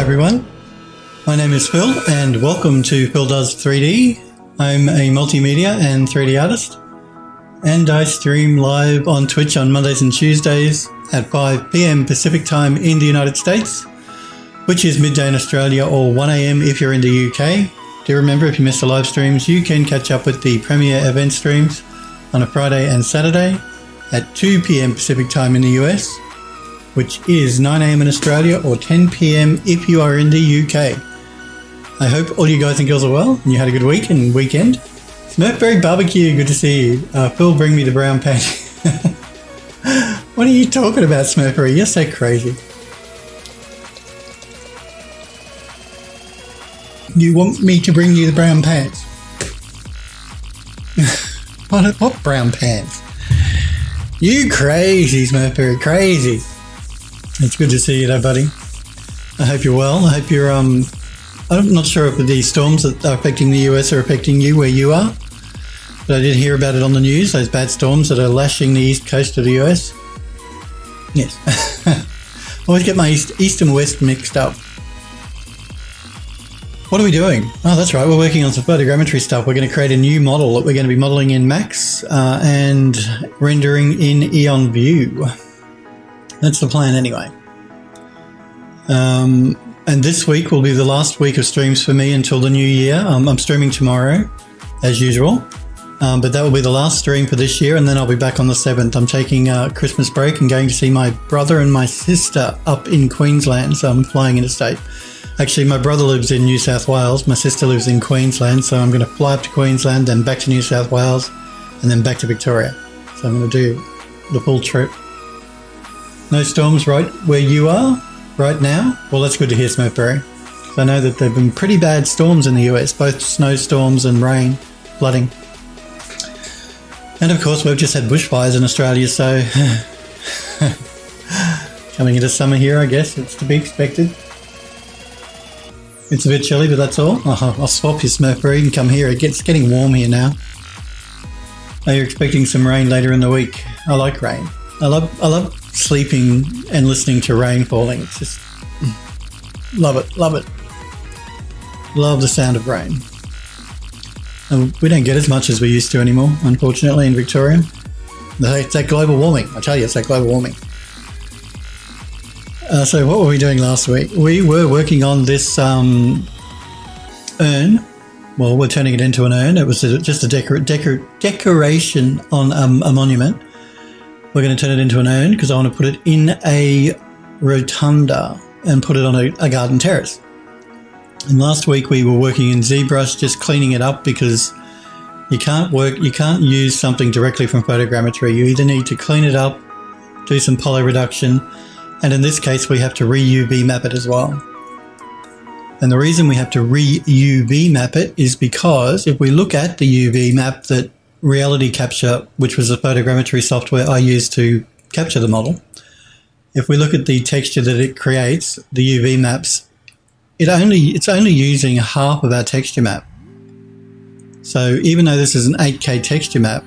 everyone. My name is Phil and welcome to Phil Does 3D. I'm a multimedia and 3D artist and I stream live on Twitch on Mondays and Tuesdays at 5 PM Pacific time in the United States, which is midday in Australia or 1 AM if you're in the UK. Do remember, if you missed the live streams, you can catch up with the premiere event streams on a Friday and Saturday at 2 PM Pacific time in the US, which is 9 AM in Australia or 10 PM if you are in the UK. I hope all you guys and girls are well and you had a good week and weekend. Smurfberry Barbecue, good to see you. Phil, bring me the brown pan. What are you talking about, Smurfberry? You're so crazy. You want me to bring you the brown pants? What brown pants? You crazy, Smurfberry, crazy. It's good to see you though, buddy. I hope you're well. I hope you're, I'm not sure if the storms that are affecting the US are affecting you where you are, but I did hear about it on the news, those bad storms that are lashing the east coast of the US. Yes. Always get my east and west mixed up. What are we doing? Oh, that's right. We're working on some photogrammetry stuff. We're going to create a new model that we're going to be modeling in Max and rendering in Eon View. That's the plan anyway. And this week will be the last week of streams for me until the new year. I'm streaming tomorrow, as usual. But that will be the last stream for this year, and then I'll be back on the 7th. I'm taking a Christmas break and going to see my brother and my sister up in Queensland, so I'm flying interstate. Actually, my brother lives in New South Wales, my sister lives in Queensland, so I'm going to fly up to Queensland, then back to New South Wales, and then back to Victoria. So I'm going to do the full trip. No storms right where you are right now? Well, that's good to hear, Smurfberry. I know that there have been pretty bad storms in the US, both snowstorms and rain, flooding. And of course, we've just had bushfires in Australia, so coming into summer here, I guess, it's to be expected. It's a bit chilly, but that's all. I'll swap your Smurfberry and come here. It's getting warm here now. Are you expecting some rain later in the week? I like rain. I love sleeping and listening to rain falling. It's just love it. Love the sound of rain. And we don't get as much as we used to anymore, unfortunately, in Victoria. It's that global warming. I tell you, it's that global warming. So what were we doing last week? We were working on this urn. Well, we're turning it into an urn. It was just a decoration on a monument. We're going to turn it into an urn because I want to put it in a rotunda and put it on a garden terrace. And last week we were working in ZBrush, just cleaning it up because you can't use something directly from Photogrammetry. You either need to clean it up, do some poly reduction, and in this case, we have to re-UV map it as well. And the reason we have to re-UV map it is because if we look at the UV map that Reality Capture, which was the photogrammetry software I used to capture the model, if we look at the texture that it creates, the UV maps, it's only using half of our texture map. So even though this is an 8K texture map,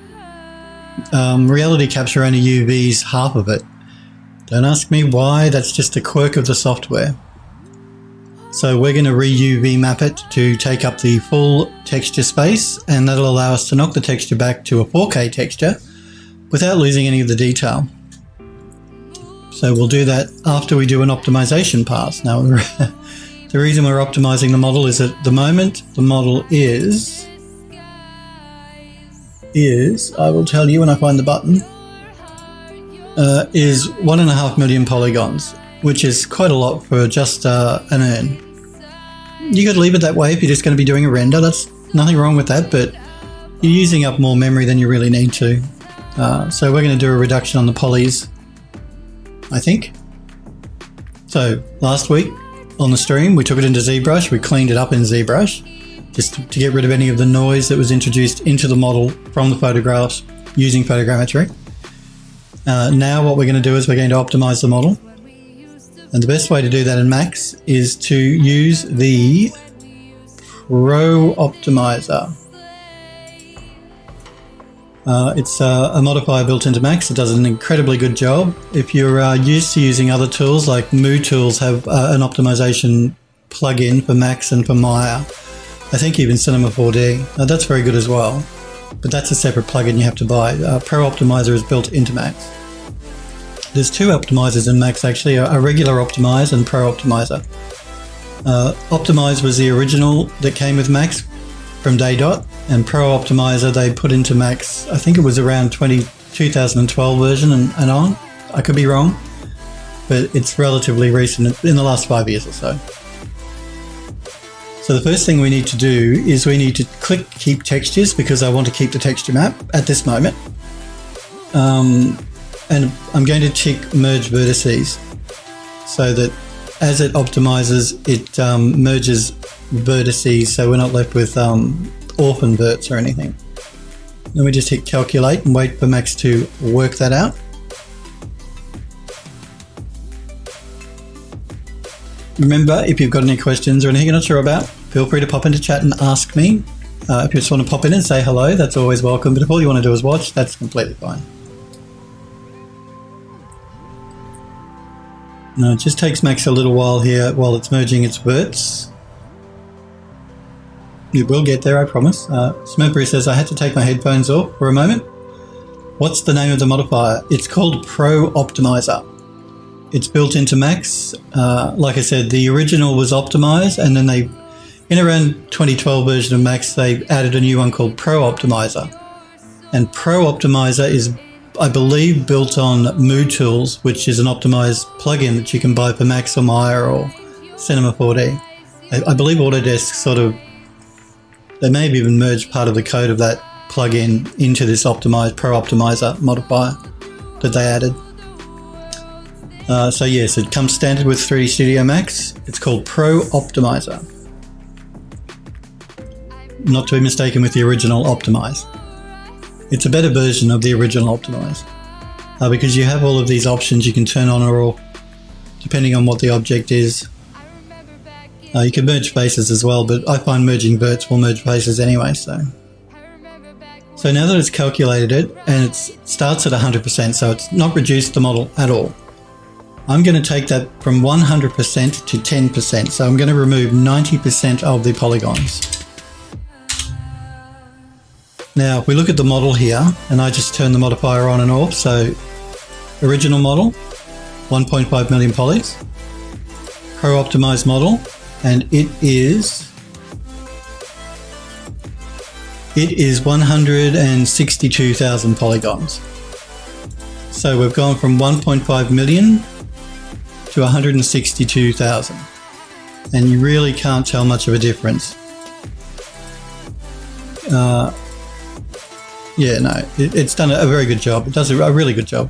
Reality Capture only UVs half of it. Don't ask me why, that's just a quirk of the software. So we're going to re-UV map it to take up the full texture space, and that'll allow us to knock the texture back to a 4K texture without losing any of the detail. So we'll do that after we do an optimization pass. Now, the reason we're optimizing the model is at the moment the model is, I will tell you when I find the button, is 1.5 million polygons, which is quite a lot for just an urn. You could leave it that way if you're just going to be doing a render. That's nothing wrong with that, but you're using up more memory than you really need to. So we're going to do a reduction on the polys, I think. So last week on the stream, we took it into ZBrush. We cleaned it up in ZBrush just to get rid of any of the noise that was introduced into the model from the photographs using photogrammetry. Now what we're going to do is we're going to optimize the model. And the best way to do that in Max is to use the Pro Optimizer. It's a modifier built into Max. It does an incredibly good job. If you're used to using other tools, like Mood Tools have an optimization plugin for Max and for Maya. I think even Cinema 4D. Now that's very good as well, but that's a separate plugin you have to buy. Pro Optimizer is built into Max. There's two optimizers in Max actually, a regular Optimize and Pro Optimizer. Optimize was the original that came with Max from day dot, and Pro Optimizer they put into Max, I think it was around 2012 version and on. I could be wrong, but it's relatively recent, in the last 5 years or so. So the first thing we need to do is we need to click Keep Textures, because I want to keep the texture map at this moment. And I'm going to tick Merge Vertices, so that as it optimizes, it merges vertices, so we're not left with orphan verts or anything. Then we just hit Calculate and wait for Max to work that out. Remember, if you've got any questions or anything you're not sure about, feel free to pop into chat and ask me. If you just want to pop in and say hello, that's always welcome. But if all you want to do is watch, that's completely fine. Now, it just takes Max a little while here while it's merging its verts. It will get there, I promise. Smurpery says, I had to take my headphones off for a moment. What's the name of the modifier? It's called Pro Optimizer. It's built into Max. Like I said, the original was Optimize, and then they, in around 2012 version of Max, they added a new one called Pro Optimizer. And Pro Optimizer is, I believe, built on Mood Tools, which is an optimized plugin that you can buy for Max or Maya or Cinema 4D. I believe Autodesk sort of, they may have even merged part of the code of that plugin into this optimized Pro Optimizer modifier that they added. So yes, it comes standard with 3D Studio Max. It's called Pro Optimizer. Not to be mistaken with the original Optimize. It's a better version of the original Optimize, because you have all of these options you can turn on or off depending on what the object is. You can merge faces as well, but I find merging verts will merge faces anyway. So now that it's calculated it, and it starts at 100%, so it's not reduced the model at all. I'm going to take that from 100% to 10%, so I'm going to remove 90% of the polygons. Now, if we look at the model here, and I just turn the modifier on and off, so original model, 1.5 million polys, Pro Optimized model, and it is 162,000 polygons. So we've gone from 1.5 million to 162,000, and you really can't tell much of a difference. Yeah, no, it's done a very good job. It does a really good job.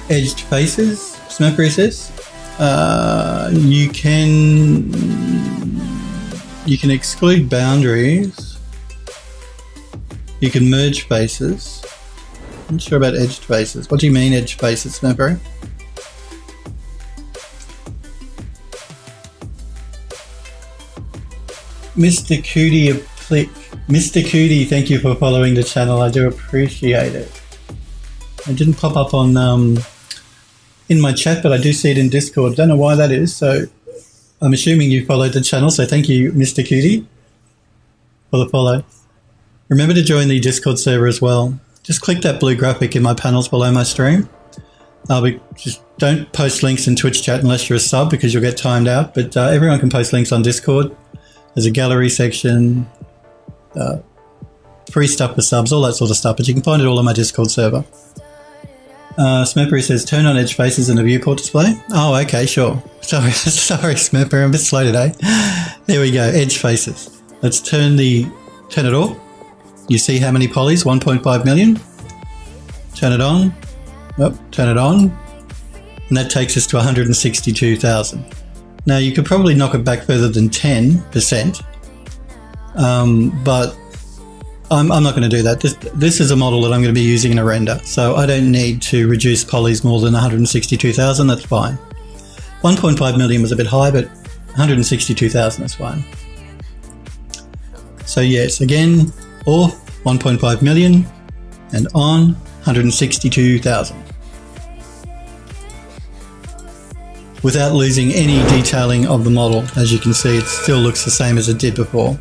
Edged faces, Smurpery says, you can exclude boundaries. You can merge faces. I'm not sure about edged faces. What do you mean edged faces, Smurpery? Mr. Cootie, thank you for following the channel. I do appreciate it. It didn't pop up on in my chat, but I do see it in Discord. Don't know why that is, so I'm assuming you followed the channel, so thank you, Mr. Cootie, for the follow. Remember to join the Discord server as well. Just click that blue graphic in my panels below my stream. Just don't post links in Twitch chat unless you're a sub, because you'll get timed out, but everyone can post links on Discord. There's a gallery section, free stuff for subs, all that sort of stuff, but you can find it all on my Discord server. Smurpery says, turn on edge faces in the viewport display. Oh, okay, sure. Sorry, Smurpery, I'm a bit slow today. There we go, edge faces. Let's turn it off. You see how many polys? 1.5 million. Turn it on. Oh, turn it on. And that takes us to 162,000. Now, you could probably knock it back further than 10%, but I'm not going to do that. This is a model that I'm going to be using in a render, so I don't need to reduce polys more than 162,000. That's fine. 1.5 million was a bit high, but 162,000 is fine. So yes, again, off 1.5 million and on 162,000. without losing any detailing of the model. As you can see, it still looks the same as it did before.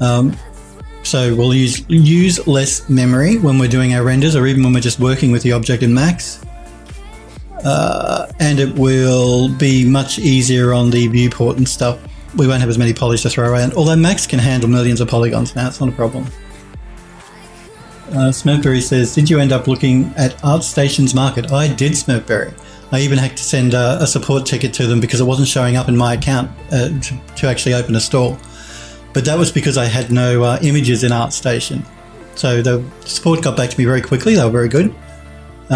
So we'll use less memory when we're doing our renders, or even when we're just working with the object in Max. And it will be much easier on the viewport and stuff. We won't have as many polys to throw around, although Max can handle millions of polygons now, it's not a problem. Smurfberry says, did you end up looking at ArtStation's market? I did, Smurfberry. I even had to send a support ticket to them because it wasn't showing up in my account to actually open a store. But that was because I had no images in ArtStation. So the support got back to me very quickly. They were very good,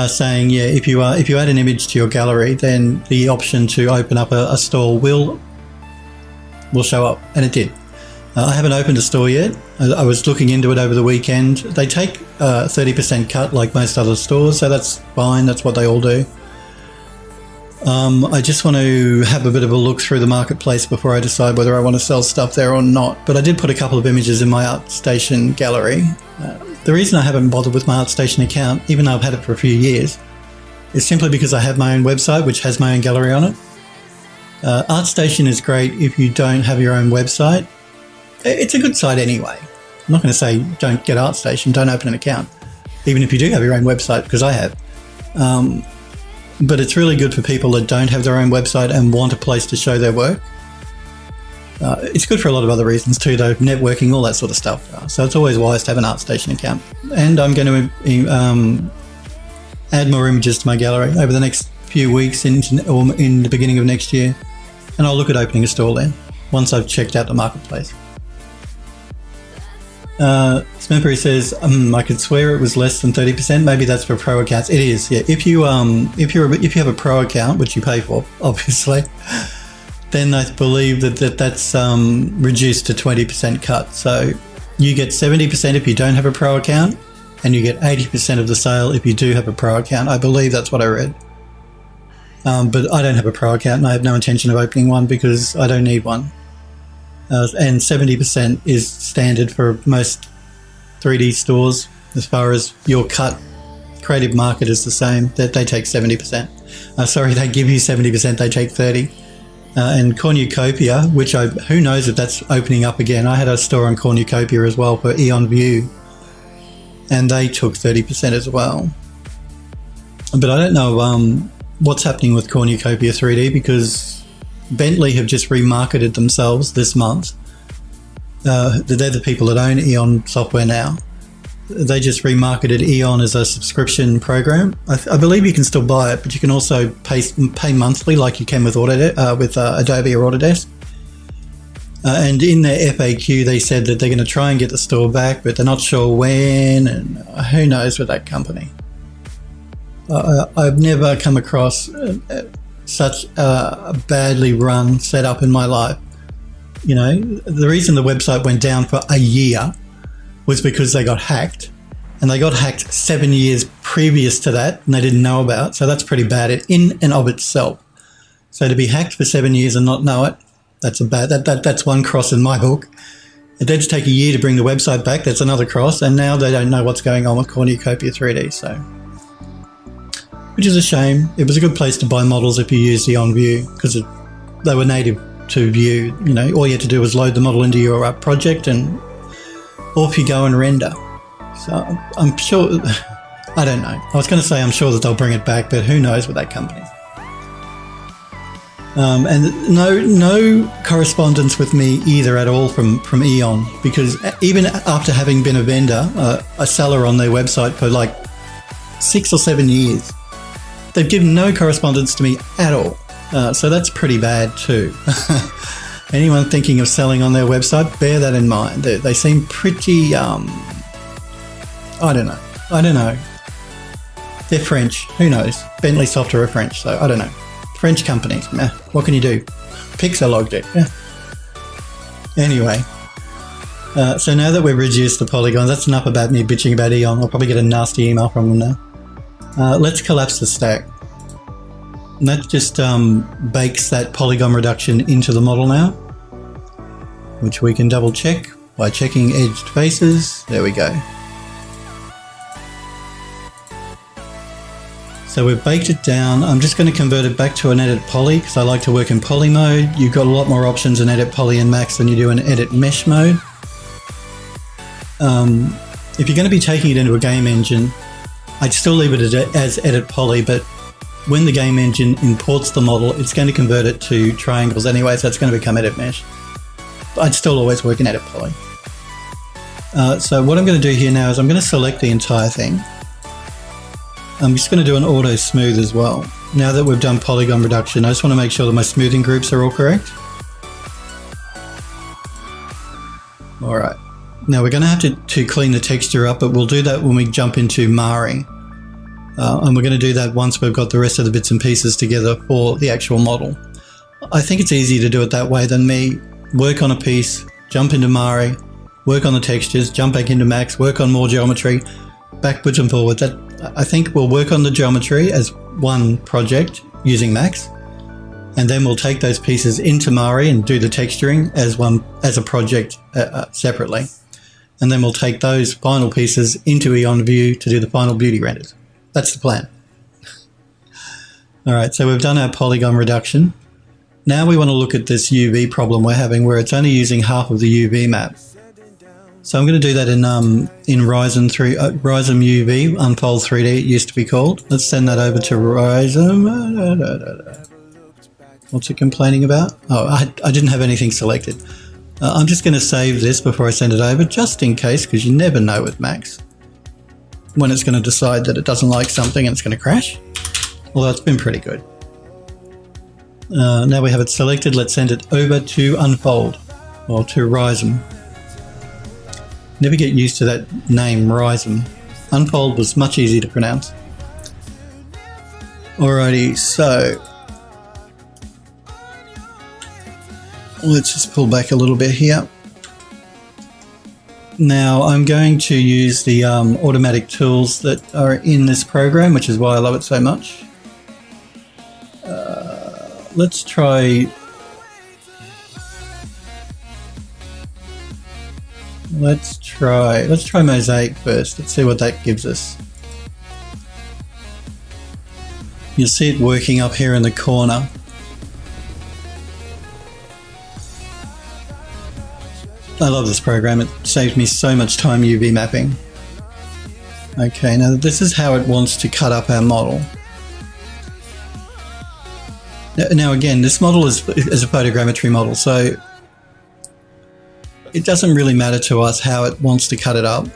saying, yeah, if you add an image to your gallery, then the option to open up a store will show up, and it did. I haven't opened a store yet. I was looking into it over the weekend. They take 30% cut like most other stores, so that's fine. That's what they all do. I just want to have a bit of a look through the marketplace before I decide whether I want to sell stuff there or not. But I did put a couple of images in my ArtStation gallery. The reason I haven't bothered with my ArtStation account, even though I've had it for a few years, is simply because I have my own website which has my own gallery on it. ArtStation is great if you don't have your own website. It's a good site anyway. I'm not going to say don't get ArtStation, don't open an account, even if you do have your own website, because I have. But it's really good for people that don't have their own website and want a place to show their work. It's good for a lot of other reasons too, though, networking, all that sort of stuff. So it's always wise to have an ArtStation account. And I'm going to add more images to my gallery over the next few weeks in the beginning of next year. And I'll look at opening a store there once I've checked out the marketplace. Smurfberry says, I could swear it was less than 30%. Maybe that's for pro accounts. It is, yeah. If you have a pro account, which you pay for, obviously, then I believe that's reduced to 20% cut. So you get 70% if you don't have a pro account, and you get 80% of the sale if you do have a pro account. I believe that's what I read. But I don't have a pro account, and I have no intention of opening one because I don't need one. And 70% is standard for most 3D stores. As far as your cut, Creative Market is the same. That they take 70%. Sorry, they give you 70%. They take 30%. And Cornucopia, which who knows if that's opening up again. I had a store on Cornucopia as well for Eon View, and they took 30% as well. But I don't know what's happening with Cornucopia 3D, because Bentley have just remarketed themselves this month. They're the people that own Eon software now. They just remarketed Eon as a subscription program. I believe you can still buy it, but you can also pay monthly like you can with Adobe or Autodesk. And in their FAQ, they said that they're going to try and get the store back, but they're not sure when, and who knows with that company. I've never come across such a badly run setup in my life. You know, the reason the website went down for a year was because they got hacked, and they got hacked 7 years previous to that, and they didn't know about. So that's pretty bad in and of itself. So to be hacked for 7 years and not know it, that's one cross in my book. It did take a year to bring the website back. That's another cross, and now they don't know what's going on with Cornucopia 3D. So, which is a shame. It was a good place to buy models if you used the On View, because they were native to View. You know, all you had to do was load the model into your project, and off you go and render. So I'm sure, I don't know. I was going to say I'm sure that they'll bring it back, but who knows with that company. And no correspondence with me either at all from Eon, because even after having been a vendor, a seller on their website for like 6 or 7 years, they've given no correspondence to me at all. So that's pretty bad too. Anyone thinking of selling on their website, bear that in mind. They seem pretty, I don't know. They're French, who knows? Bentley Software are French, so I don't know. French companies, what can you do? Pixar logged it. Yeah. Anyway, so now that we've reduced the polygons, that's enough about me bitching about Eon. I'll probably get a nasty email from them now. Let's collapse the stack. And that just bakes that polygon reduction into the model now, which we can double check by checking edged faces. There we go. So we've baked it down. I'm just going to convert it back to an edit poly because I like to work in poly mode. You've got a lot more options in edit poly and max than you do in edit mesh mode. If you're going to be taking it into a game engine, I'd still leave it as edit poly, but when the game engine imports the model, it's going to convert it to triangles anyway, so it's going to become edit mesh. But I'd still always work in edit poly. So what I'm going to do here now is I'm going to select the entire thing. I'm just going to do an auto smooth as well. Now that we've done polygon reduction, I just want to make sure that my smoothing groups are all correct. All right. Now we're going to have to clean the texture up, but we'll do that when we jump into Mari. And we're going to do that once we've got the rest of the bits and pieces together for the actual model. I think it's easier to do it that way than me work on a piece, jump into Mari, work on the textures, jump back into Max, work on more geometry, backwards and forwards. I think we'll work on the geometry as one project using Max, and then we'll take those pieces into Mari and do the texturing as a project separately. And then we'll take those final pieces into Eon View to do the final beauty renders. That's the plan. All right, so we've done our polygon reduction. Now we want to look at this UV problem we're having where it's only using half of the UV map. So I'm going to do that in Ryzen UV, Unfold 3D it used to be called. Let's send that over to Ryzen. What's it complaining about? Oh, I didn't have anything selected. I'm just going to save this before I send it over, just in case, because you never know with Max when it's going to decide that it doesn't like something and it's going to crash. Although it's been pretty good. Now we have it selected, let's send it over to Unfold, or to Ryzen. Never get used to that name, Ryzen. Unfold was much easier to pronounce. Alrighty, so let's just pull back a little bit here. Now I'm going to use the automatic tools that are in this program, which is why I love it so much. Let's try Mosaic first. Let's see what that gives us. You'll see it working up here in the corner. I love this program. It saves me so much time UV mapping. Okay, now this is how it wants to cut up our model. Now again, this model is a photogrammetry model, so it doesn't really matter to us how it wants to cut it up.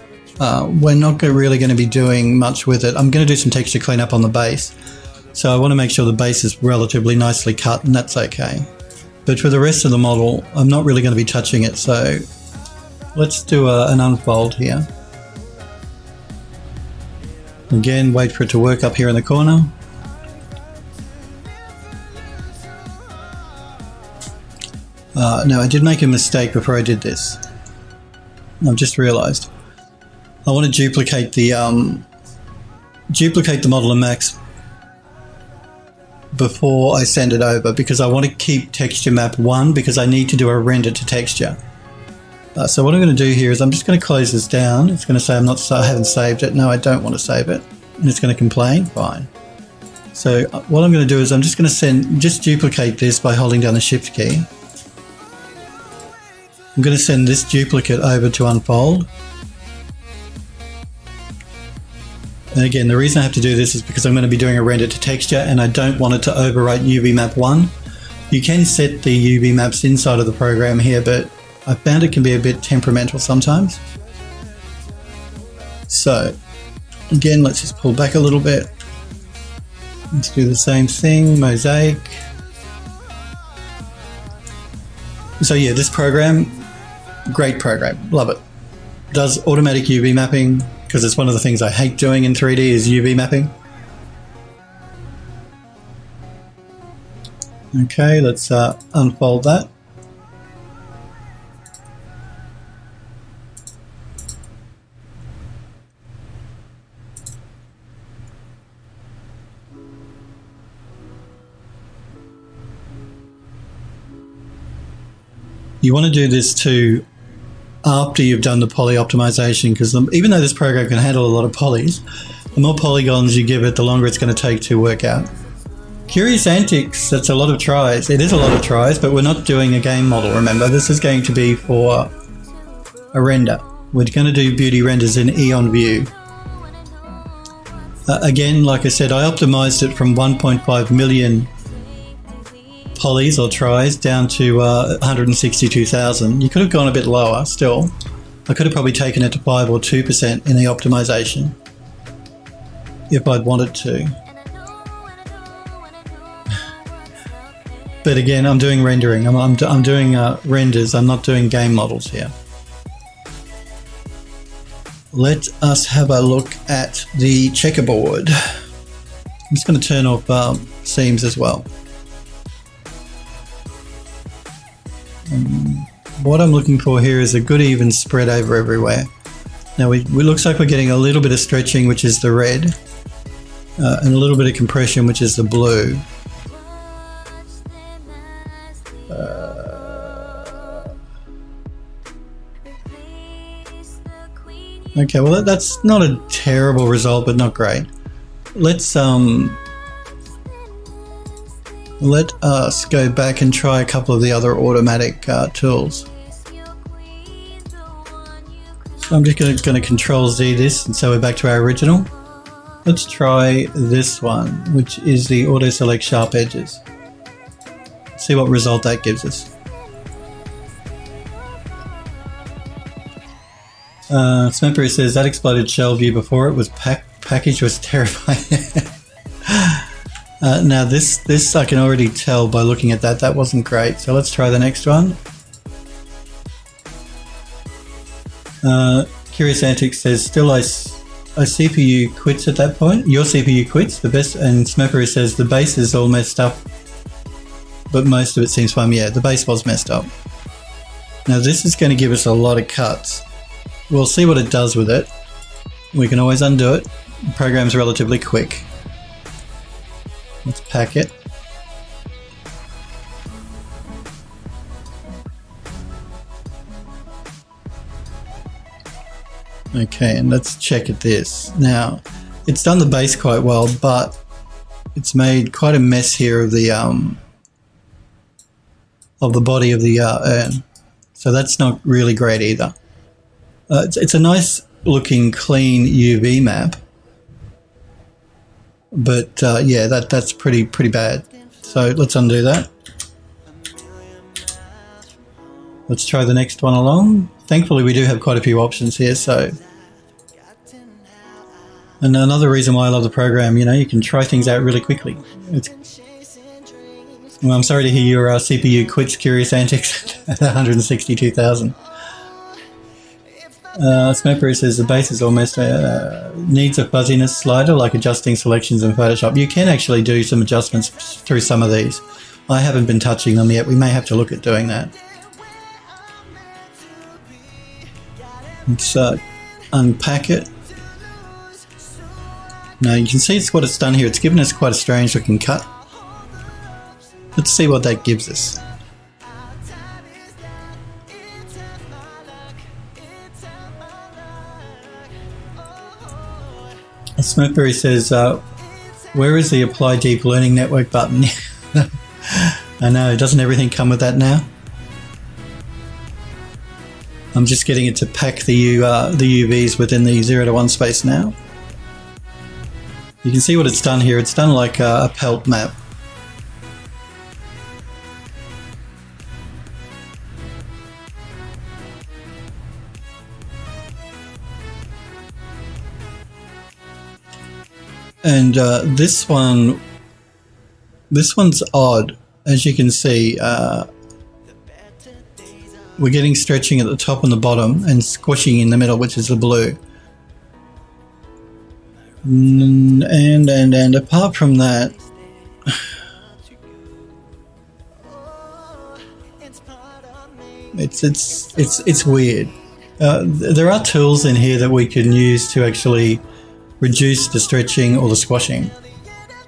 We're not really going to be doing much with it. I'm going to do some texture cleanup on the base, so I want to make sure the base is relatively nicely cut, and that's okay. But for the rest of the model, I'm not really going to be touching it, so let's do an unfold here. Again, wait for it to work up here in the corner. Now I did make a mistake before I did this. I've just realized. I want to duplicate the model in Max before I send it over, because I want to keep texture map 1 because I need to do a render to texture. So what I'm going to do here is I'm just going to close this down. It's going to say I haven't saved it. No, I don't want to save it. And it's going to complain. Fine. So what I'm going to do is I'm just going to duplicate this by holding down the Shift key. I'm going to send this duplicate over to Unfold. And again, the reason I have to do this is because I'm going to be doing a render to texture and I don't want it to overwrite UV map 1. You can set the UV maps inside of the program here, but I found it can be a bit temperamental sometimes. So again, let's just pull back a little bit. Let's do the same thing, Mosaic. So yeah, this program, great program, love it. Does automatic UV mapping, because it's one of the things I hate doing in 3D is UV mapping. Okay, let's unfold that. You want to do this too after you've done the poly optimization, because even though this program can handle a lot of polys, The more polygons you give it, the longer it's going to take to work out. Curious Antics, that's a lot of tries. It is a lot of tries, but we're not doing a game model, remember. This is going to be for a render. We're going to do beauty renders in Eon View. Again, like I said, I optimized it from 1.5 million polys or tries down to 162,000. You could have gone a bit lower still. I could have probably taken it to 5 or 2% in the optimization if I'd wanted to. But again, I'm doing rendering. I'm doing renders. I'm not doing game models here. Let us have a look at the checkerboard. I'm just going to turn off seams as well. What I'm looking for here is a good even spread over everywhere. Now we looks like we're getting a little bit of stretching, which is the red, and a little bit of compression, which is the blue. Okay, well that's not a terrible result, but not great. Let us go back and try a couple of the other automatic tools. So I'm just going to Control Z this, and so we're back to our original. Let's try this one, which is the Auto Select Sharp Edges. See what result that gives us. Smempery says that exploded shell view before it was packaged was terrifying. Now this I can already tell by looking at that wasn't great. So let's try the next one. Curious Antics says still a CPU quits at that point. Your CPU quits the best, and Smempery says the base is all messed up, but most of it seems fine. Yeah, the base was messed up. Now this is going to give us a lot of cuts. We'll see what it does with it. We can always undo it. The program's relatively quick. Let's pack it. Okay, and let's check at this. Now, it's done the base quite well, but it's made quite a mess here of the body of the urn. So that's not really great either. It's a nice looking clean UV map, but yeah, that's pretty bad. So let's undo that. Let's try the next one along. Thankfully we do have quite a few options here, so. And another reason why I love the program, you can try things out really quickly. Well, I'm sorry to hear your CPU quits, Curious Antics, at 162,000. Smempery says the base is almost needs a fuzziness slider, like adjusting selections in Photoshop. You can actually do some adjustments through some of these. I haven't been touching them yet. We may have to look at doing that. Let's unpack it. Now you can see what it's done here. It's given us quite a strange looking cut. Let's see what that gives us. Smokberry says, where is the Apply Deep Learning Network button? I know, doesn't everything come with that now? I'm just getting it to pack the UVs within the 0 to 1 space now. You can see what it's done here. It's done like a pelt map. And this one's odd. As you can see, we're getting stretching at the top and the bottom and squishing in the middle, which is the blue. And apart from that, it's weird. There are tools in here that we can use to actually reduce the stretching or the squashing,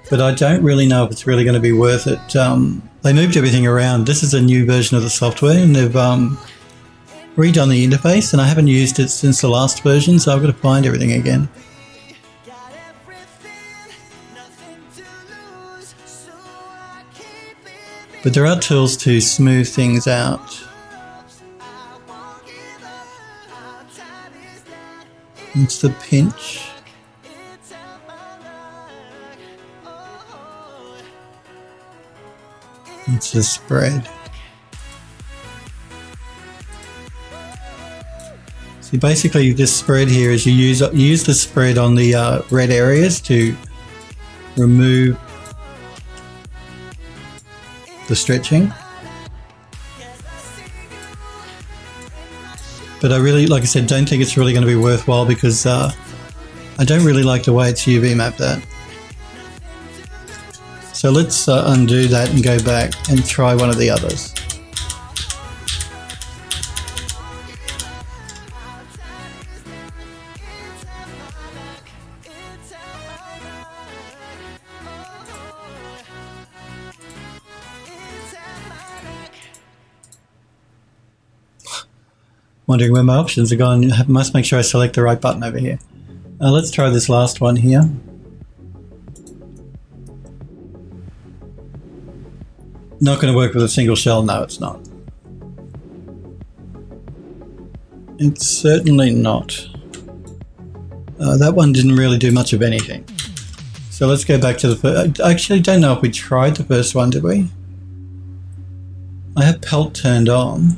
but I don't really know if it's really going to be worth it. They moved everything around. This is a new version of the software, and they've redone the interface, and I haven't used it since the last version, so I've got to find everything again. But there are tools to smooth things out. It's the pinch. It's the spread. See, basically this spread here is you use the spread on the red areas to remove the stretching. But I really, like I said, don't think it's really going to be worthwhile because I don't really like the way it's UV mapped that. So let's undo that and go back and try one of the others. Wondering where my options are gone. I must make sure I select the right button over here. Let's try this last one here. Not going to work with a single shell. No, it's not. It's certainly not. That one didn't really do much of anything. So let's go back to the first. I actually don't know if we tried the first one, did we? I have pelt turned on.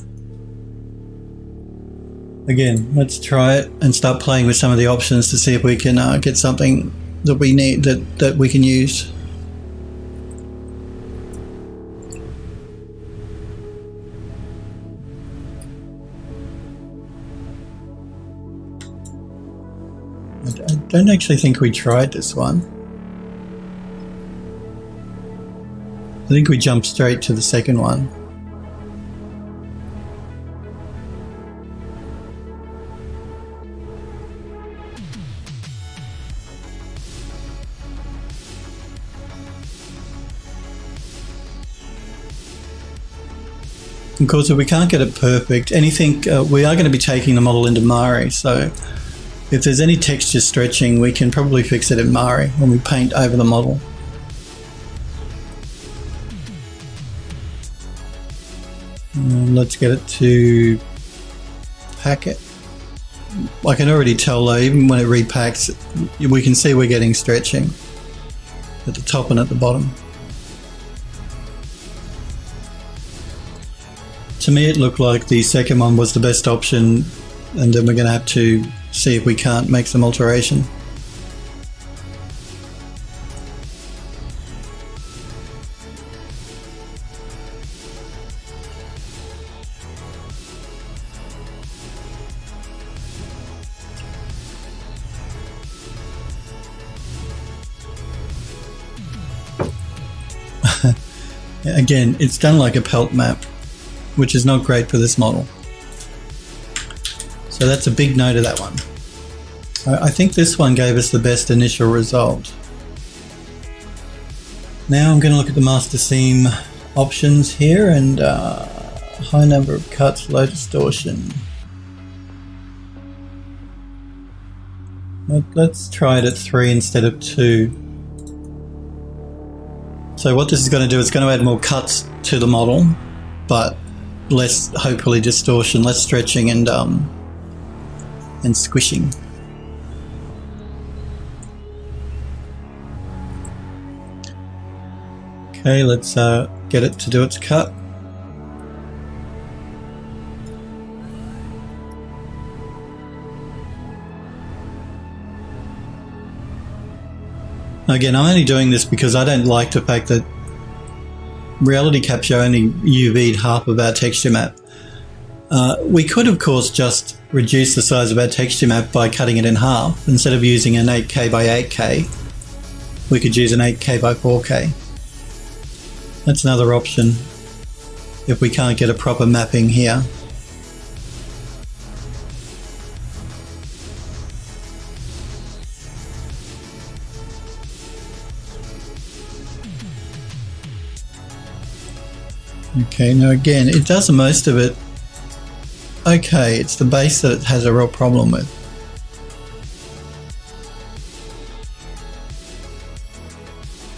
Again, let's try it and start playing with some of the options to see if we can get something that we need, that we can use. I don't actually think we tried this one. I think we jumped straight to the second one. Of course, if we can't get it perfect, we are going to be taking the model into Mari, so if there's any texture stretching, we can probably fix it in Mari when we paint over the model. Let's get it to packet. I can already tell though, even when it repacks, we can see we're getting stretching at the top and at the bottom. To me, it looked like the second one was the best option, and then we're going to have to see if we can't make some alteration. Again, it's done like a pelt map, which is not great for this model. So that's a big no to that one. I think this one gave us the best initial result. Now I'm going to look at the master seam options here, and high number of cuts, low distortion. Let's try it at 3 instead of 2. So what this is going to do, it's going to add more cuts to the model, but less, hopefully, distortion, less stretching and squishing. Okay, let's get it to do its cut. Again, I'm only doing this because I don't like the fact that Reality Capture only UV'd half of our texture map. We could, of course, just reduce the size of our texture map by cutting it in half. Instead of using an 8K by 8K, we could use an 8K by 4K. That's another option if we can't get a proper mapping here. Okay, now again, it does most of it okay. It's the base that it has a real problem with.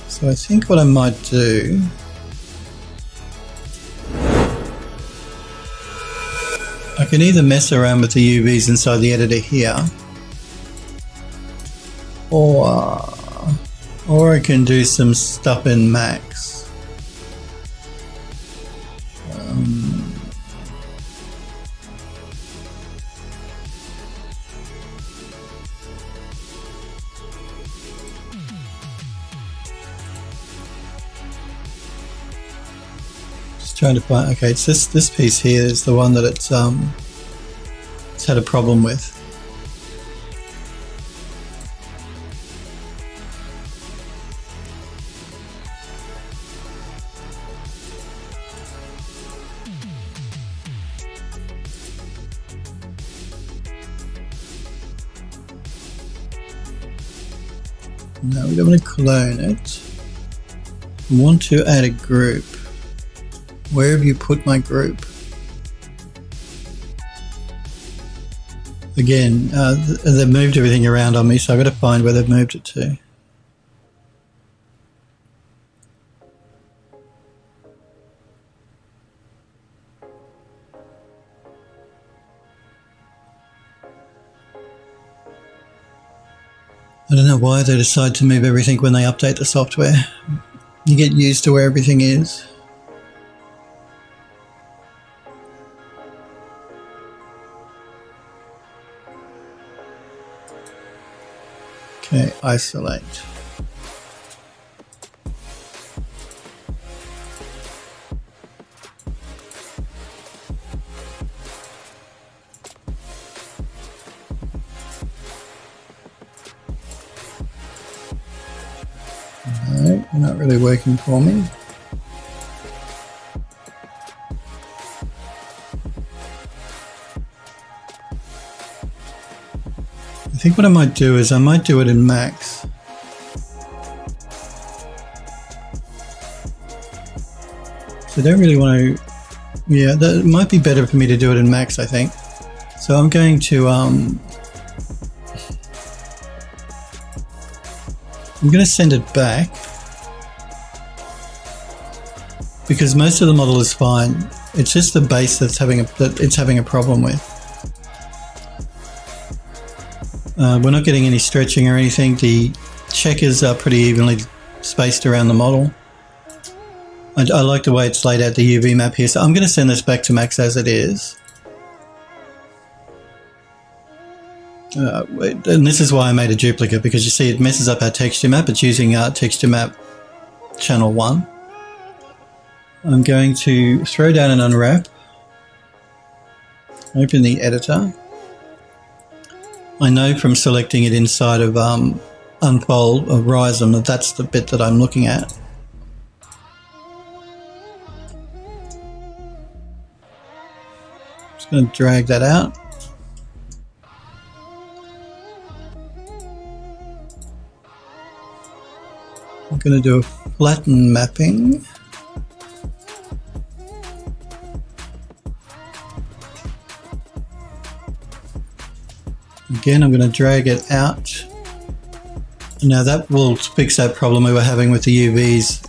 So I think what I might do I can either mess around with the UVs inside the editor here, or I can do some stuff in Max. Just trying to find. Okay, it's this piece here is the one that it's had a problem with. No, we don't want to clone it. We want to add a group. Where have you put my group? Again, they've moved everything around on me, so I've got to find where they've moved it to. I don't know why they decide to move everything when they update the software. You get used to where everything is. Okay, isolate. No, not really working for me. I think what I might do is I might do it in Max. So I don't really want to, yeah, that might be better for me to do it in Max, I think. So I'm going to, I'm going to send it back because most of the model is fine. It's just the base that's having a problem with. We're not getting any stretching or anything. The checkers are pretty evenly spaced around the model. I like the way it's laid out the UV map here, so I'm going to send this back to Max as it is. And this is why I made a duplicate, because you see it messes up our texture map. It's using texture map channel 1. I'm going to throw down and unwrap. Open the editor. I know from selecting it inside of Unfold or Horizon that that's the bit that I'm looking at. Just going to drag that out. I'm going to do a flatten mapping. Again, I'm going to drag it out. Now that will fix that problem we were having with the UVs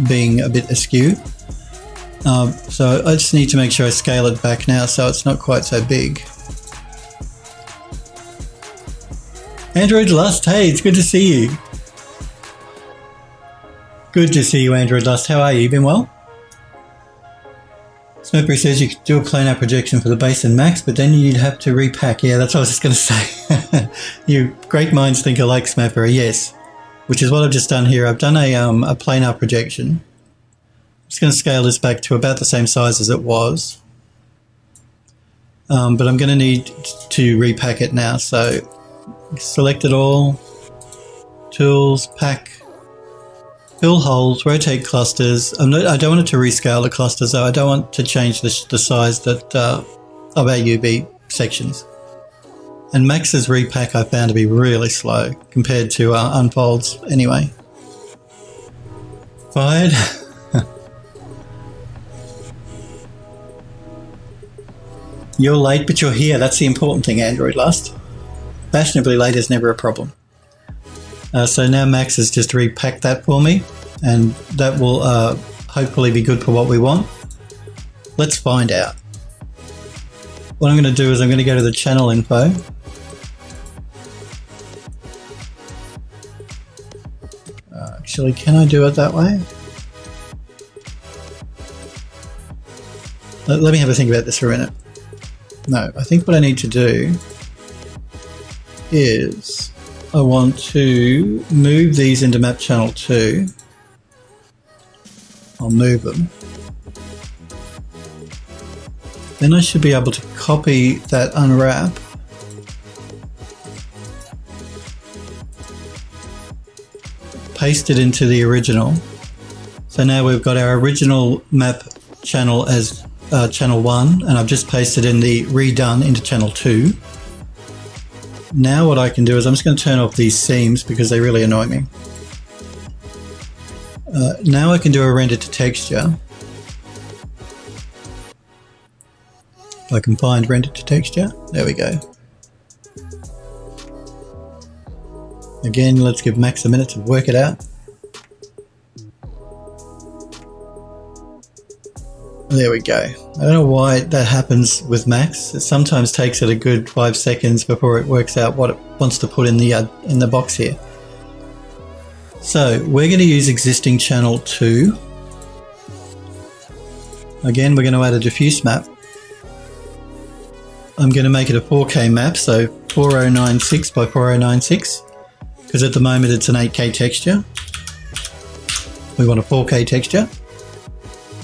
being a bit askew. So I just need to make sure I scale it back now so it's not quite so big. Android Lust, hey, it's good to see you. Good to see you, Android Lust. How are you? You been well? Snowberry says you could do a planar projection for the base and Max, but then you'd have to repack. Yeah, that's what I was just going to say. You great minds think alike, Snowberry. Yes, which is what I've just done here. I've done a planar projection. I'm just going to scale this back to about the same size as it was. But I'm going to need to repack it now. So select it all, tools, pack. Fill holes, rotate clusters. I don't want it to rescale the clusters though. I don't want to change the size that of our UV sections. And Max's repack I found to be really slow compared to Unfold's anyway. Fired. You're late, but you're here. That's the important thing, Android Lust. Fashionably late is never a problem. So now Max has just repacked that for me, and that will hopefully be good for what we want. Let's find out. what I'm going to do is I'm going to go to the channel info. Actually, can I do it that way? Let me have a think about this for a minute. No, I think what I need to do is I want to move these into map channel 2. I'll move them. Then I should be able to copy that unwrap paste it into the original. So now we've got our original map channel as channel 1, and I've just pasted in the redone into channel 2. Now what I can do is I'm just going to turn off these seams because they really annoy me. Now I can do a render to texture. If I can find render to texture, there we go. Again, let's give Max a minute to work it out. There we go. I don't know why that happens with Max. It sometimes takes it a good 5 seconds before it works out what it wants to put in the box here. So we're going to use existing channel 2. Again, we're going to add a diffuse map. I'm going to make it a 4K map, so 4096 by 4096. Because at the moment it's an 8K texture. We want a 4K texture.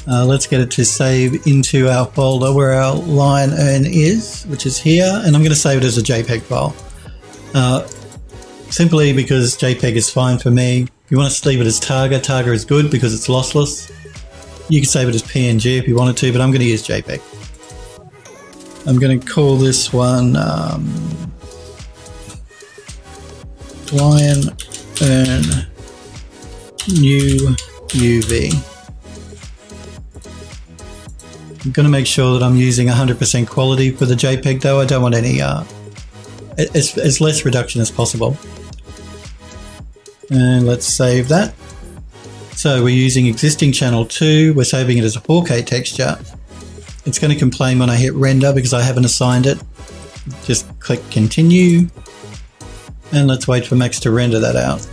Let's get it to save into our folder where our line earn is, which is here, and I'm going to save it as a JPEG file. Simply because JPEG is fine for me. If you want to leave it as Targa, Targa is good because it's lossless. You can save it as PNG if you wanted to, but I'm going to use JPEG. I'm going to call this one line earn new UV. I'm going to make sure that I'm using 100% quality for the JPEG though. I don't want any, as less reduction as possible. And let's save that. So we're using existing channel 2. We're saving it as a 4K texture. It's going to complain when I hit render because I haven't assigned it. Just click continue. And let's wait for Max to render that out.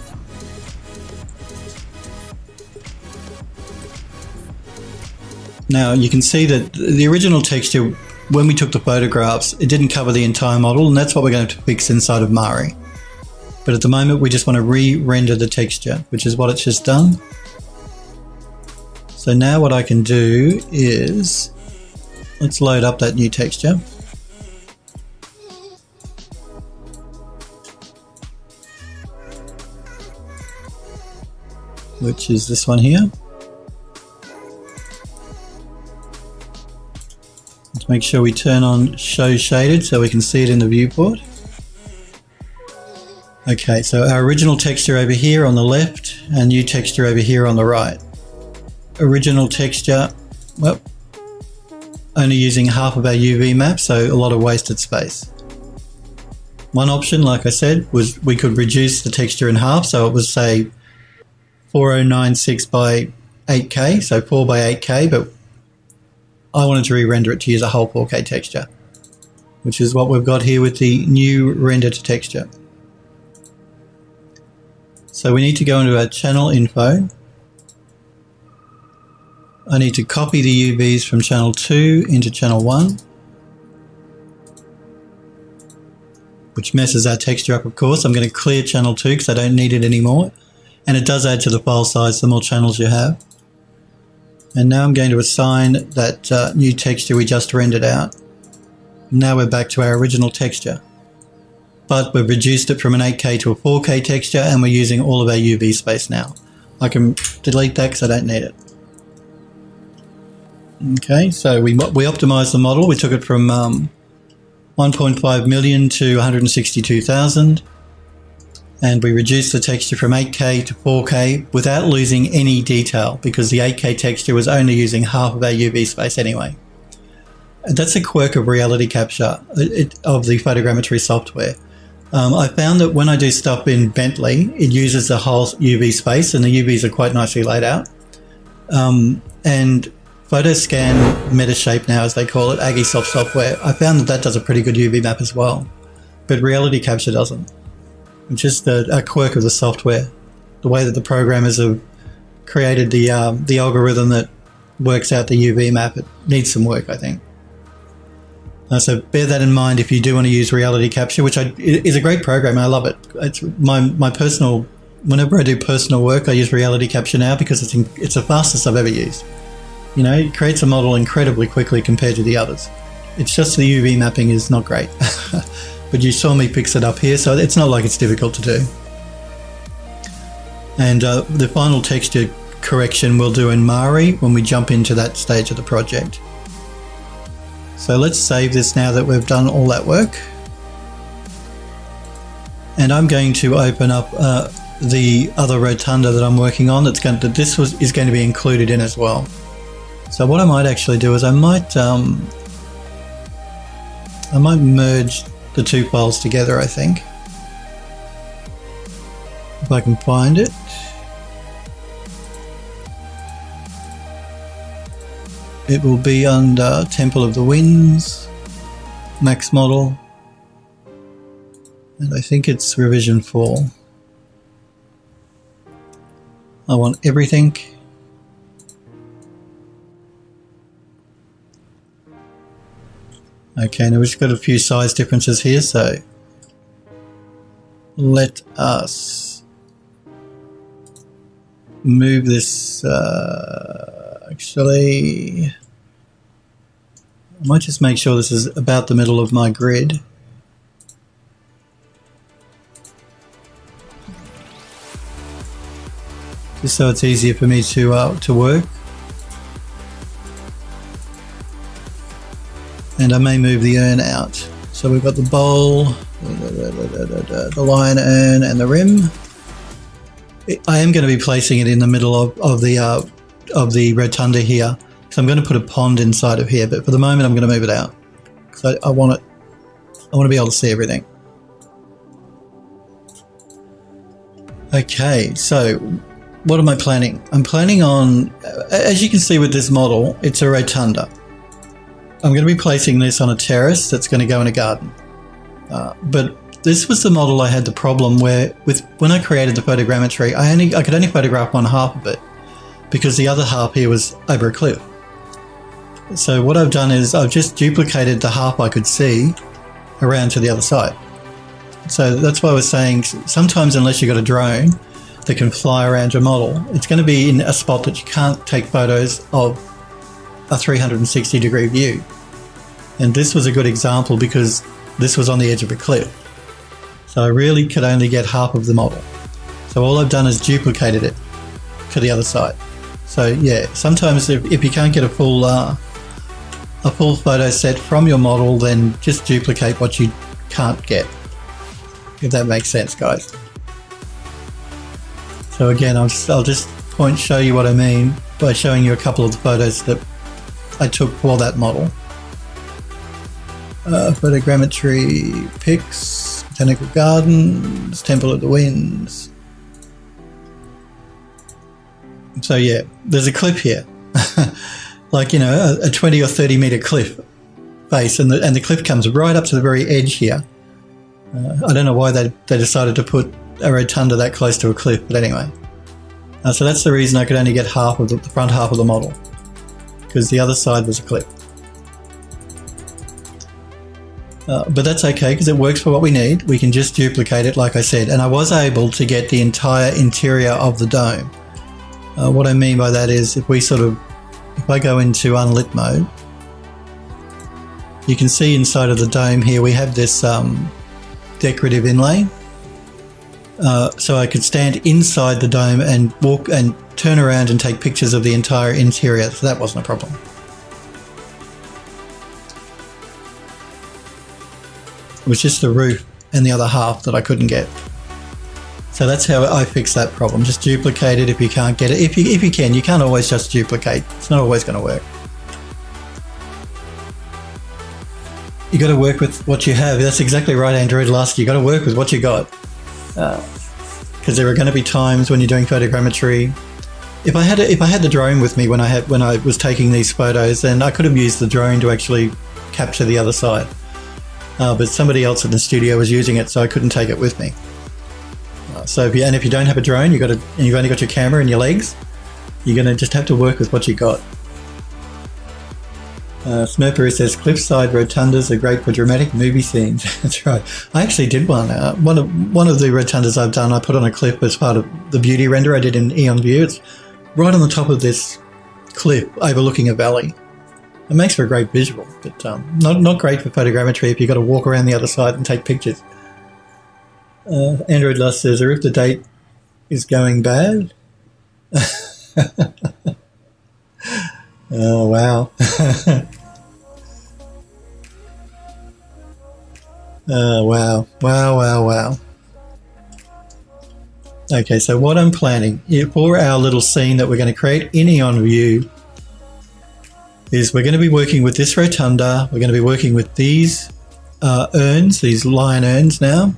Now you can see that the original texture, when we took the photographs, it didn't cover the entire model, and that's what we're going to fix inside of Mari. But at the moment we just want to re-render the texture, which is what it's just done. So now what I can do is, let's load up that new texture. Which is this one here. Let's make sure we turn on show shaded so we can see it in the viewport. Okay, so our original texture over here on the left and new texture over here on the right. Original texture, well, only using half of our UV map, so a lot of wasted space. One option, like I said, was we could reduce the texture in half, so it was say 4096 by 8K, so 4 by 8K, but I wanted to re-render it to use a whole 4K texture, which is what we've got here with the new render to texture. So we need to go into our channel info. I need to copy the UVs from channel 2 into channel 1, which messes our texture up, of course. I'm going to clear channel 2 because I don't need it anymore. And it does add to the file size the more channels you have. And now I'm going to assign that new texture we just rendered out. Now we're back to our original texture. But we've reduced it from an 8K to a 4K texture, and we're using all of our UV space now. I can delete that because I don't need it. Okay, so we optimized the model. We took it from 1.5 million to 162,000. And we reduced the texture from 8K to 4K without losing any detail because the 8K texture was only using half of our UV space anyway. That's a quirk of reality capture of the photogrammetry software. I found that when I do stuff in Bentley, it uses the whole UV space and the UVs are quite nicely laid out. And Photoscan Metashape now, as they call it, Agisoft software, I found that does a pretty good UV map as well, but Reality Capture doesn't. It's just a quirk of the software, the way that the programmers have created the algorithm that works out the UV map. It needs some work, I think. So bear that in mind if you do want to use Reality Capture, which is a great program. I love it. It's my personal. Whenever I do personal work, I use Reality Capture now because it's the fastest I've ever used. You know, it creates a model incredibly quickly compared to the others. It's just the UV mapping is not great. But you saw me fix it up here, so it's not like it's difficult to do. And the final texture correction we'll do in Mari when we jump into that stage of the project. So let's save this now that we've done all that work. And I'm going to open up the other rotunda that I'm working on. Is going to be included in as well. So what I might actually do is I might merge the two files together, I think, if I can find it. It will be under Temple of the Winds, Max Model, and I think it's revision 4. I want everything. Okay, now we've just got a few size differences here, so let us move this, actually, I might just make sure this is about the middle of my grid. Just so it's easier for me to work. And I may move the urn out. So we've got the bowl, the lion urn, and the rim. I am going to be placing it in the middle of the rotunda here. So I'm going to put a pond inside of here, but for the moment I'm going to move it out. So I want to be able to see everything. Okay, so what am I planning? I'm planning on, as you can see with this model, it's a rotunda. I'm going to be placing this on a terrace that's going to go in a garden. But this was the model I had the problem when I created the photogrammetry, I could only photograph one half of it because the other half here was over a cliff. So what I've done is I've just duplicated the half I could see around to the other side. So that's why I was saying sometimes unless you've got a drone that can fly around your model, it's going to be in a spot that you can't take photos of a 360 degree view. And this was a good example because this was on the edge of a cliff. So I really could only get half of the model. So all I've done is duplicated it to the other side. So yeah, sometimes if you can't get a full photo set from your model, then just duplicate what you can't get, if that makes sense, guys. So again, I'll just show you what I mean by showing you a couple of the photos that I took for that model. Photogrammetry pics, Botanical Gardens, Temple of the Winds. So yeah, there's a cliff here, like, you know, a 20 or 30 meter cliff face, and the cliff comes right up to the very edge here. I don't know why they decided to put a rotunda that close to a cliff, but anyway. So that's the reason I could only get half of the front half of the model, because the other side was a cliff. But that's okay because it works for what we need. We can just duplicate it like I said, and I was able to get the entire interior of the dome. What I mean by that is if I go into unlit mode, you can see inside of the dome here we have this decorative inlay. So I could stand inside the dome and walk and turn around and take pictures of the entire interior, so that wasn't a problem. It was just the roof and the other half that I couldn't get. So that's how I fixed that problem. Just duplicate it if you can't get it. If you can, you can't always just duplicate. It's not always going to work. You got to work with what you have. That's exactly right, Android Lusk. You got to work with what you got. Because there are going to be times when you're doing photogrammetry If I had the drone with me when I was taking these photos, then I could have used the drone to actually capture the other side. But somebody else in the studio was using it, so I couldn't take it with me. So if you don't have a drone, you've only got your camera and your legs, you're going to just have to work with what you got. Smurper says cliffside rotundas are great for dramatic movie scenes. That's right. I actually did one. One of the rotundas I've done, I put on a cliff as part of the beauty render I did in Eon View. It's right on the top of this cliff overlooking a valley. It makes for a great visual, but not great for photogrammetry if you've got to walk around the other side and take pictures. Android Lust says, or if the date is going bad. Oh, wow. Wow. Okay, so what I'm planning for our little scene that we're going to create in Eon View is we're going to be working with this rotunda. We're going to be working with these urns, these lion urns now.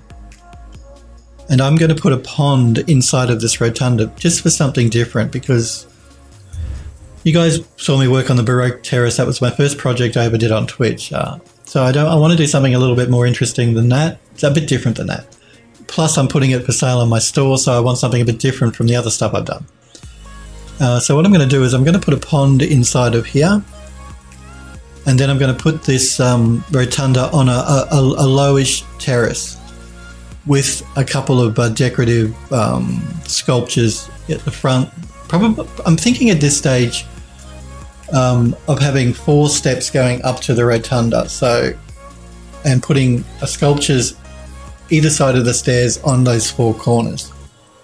And I'm going to put a pond inside of this rotunda just for something different, because you guys saw me work on the Baroque Terrace. That was my first project I ever did on Twitch. So I want to do something a little bit more interesting than that. It's a bit different than that. Plus, I'm putting it for sale on my store, so I want something a bit different from the other stuff I've done. So what I'm going to do is I'm going to put a pond inside of here. And then I'm going to put this rotunda on a lowish terrace with a couple of decorative sculptures at the front. Probably, I'm thinking at this stage of having 4 steps going up to the rotunda, and putting sculptures either side of the stairs on those 4 corners.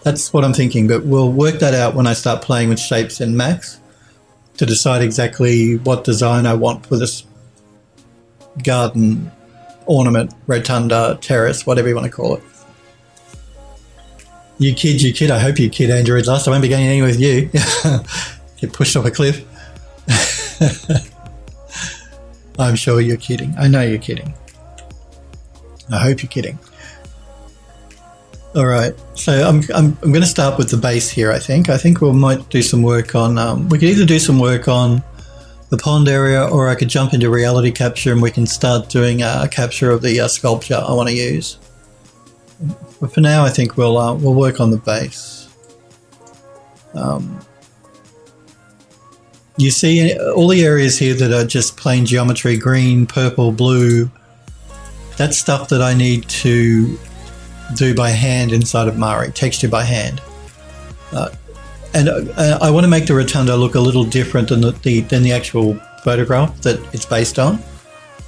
That's what I'm thinking, but we'll work that out when I start playing with shapes in Max to decide exactly what design I want for this garden, ornament, rotunda, terrace, whatever you want to call it. You kid. I hope you kid, Android Lust. I won't be going anywhere with you. Get pushed off a cliff. I'm sure you're kidding. I know you're kidding. I hope you're kidding. All right. So I'm going to start with the base here, I think. I think we might do some work on... we could either do some work on the pond area, or I could jump into reality capture and we can start doing a capture of the sculpture I want to use. But for now, I think we'll work on the base. You see all the areas here that are just plain geometry, green, purple, blue. That's stuff that I need to do by hand inside of Mari, texture by hand. And I want to make the rotunda look a little different than the actual photograph that it's based on,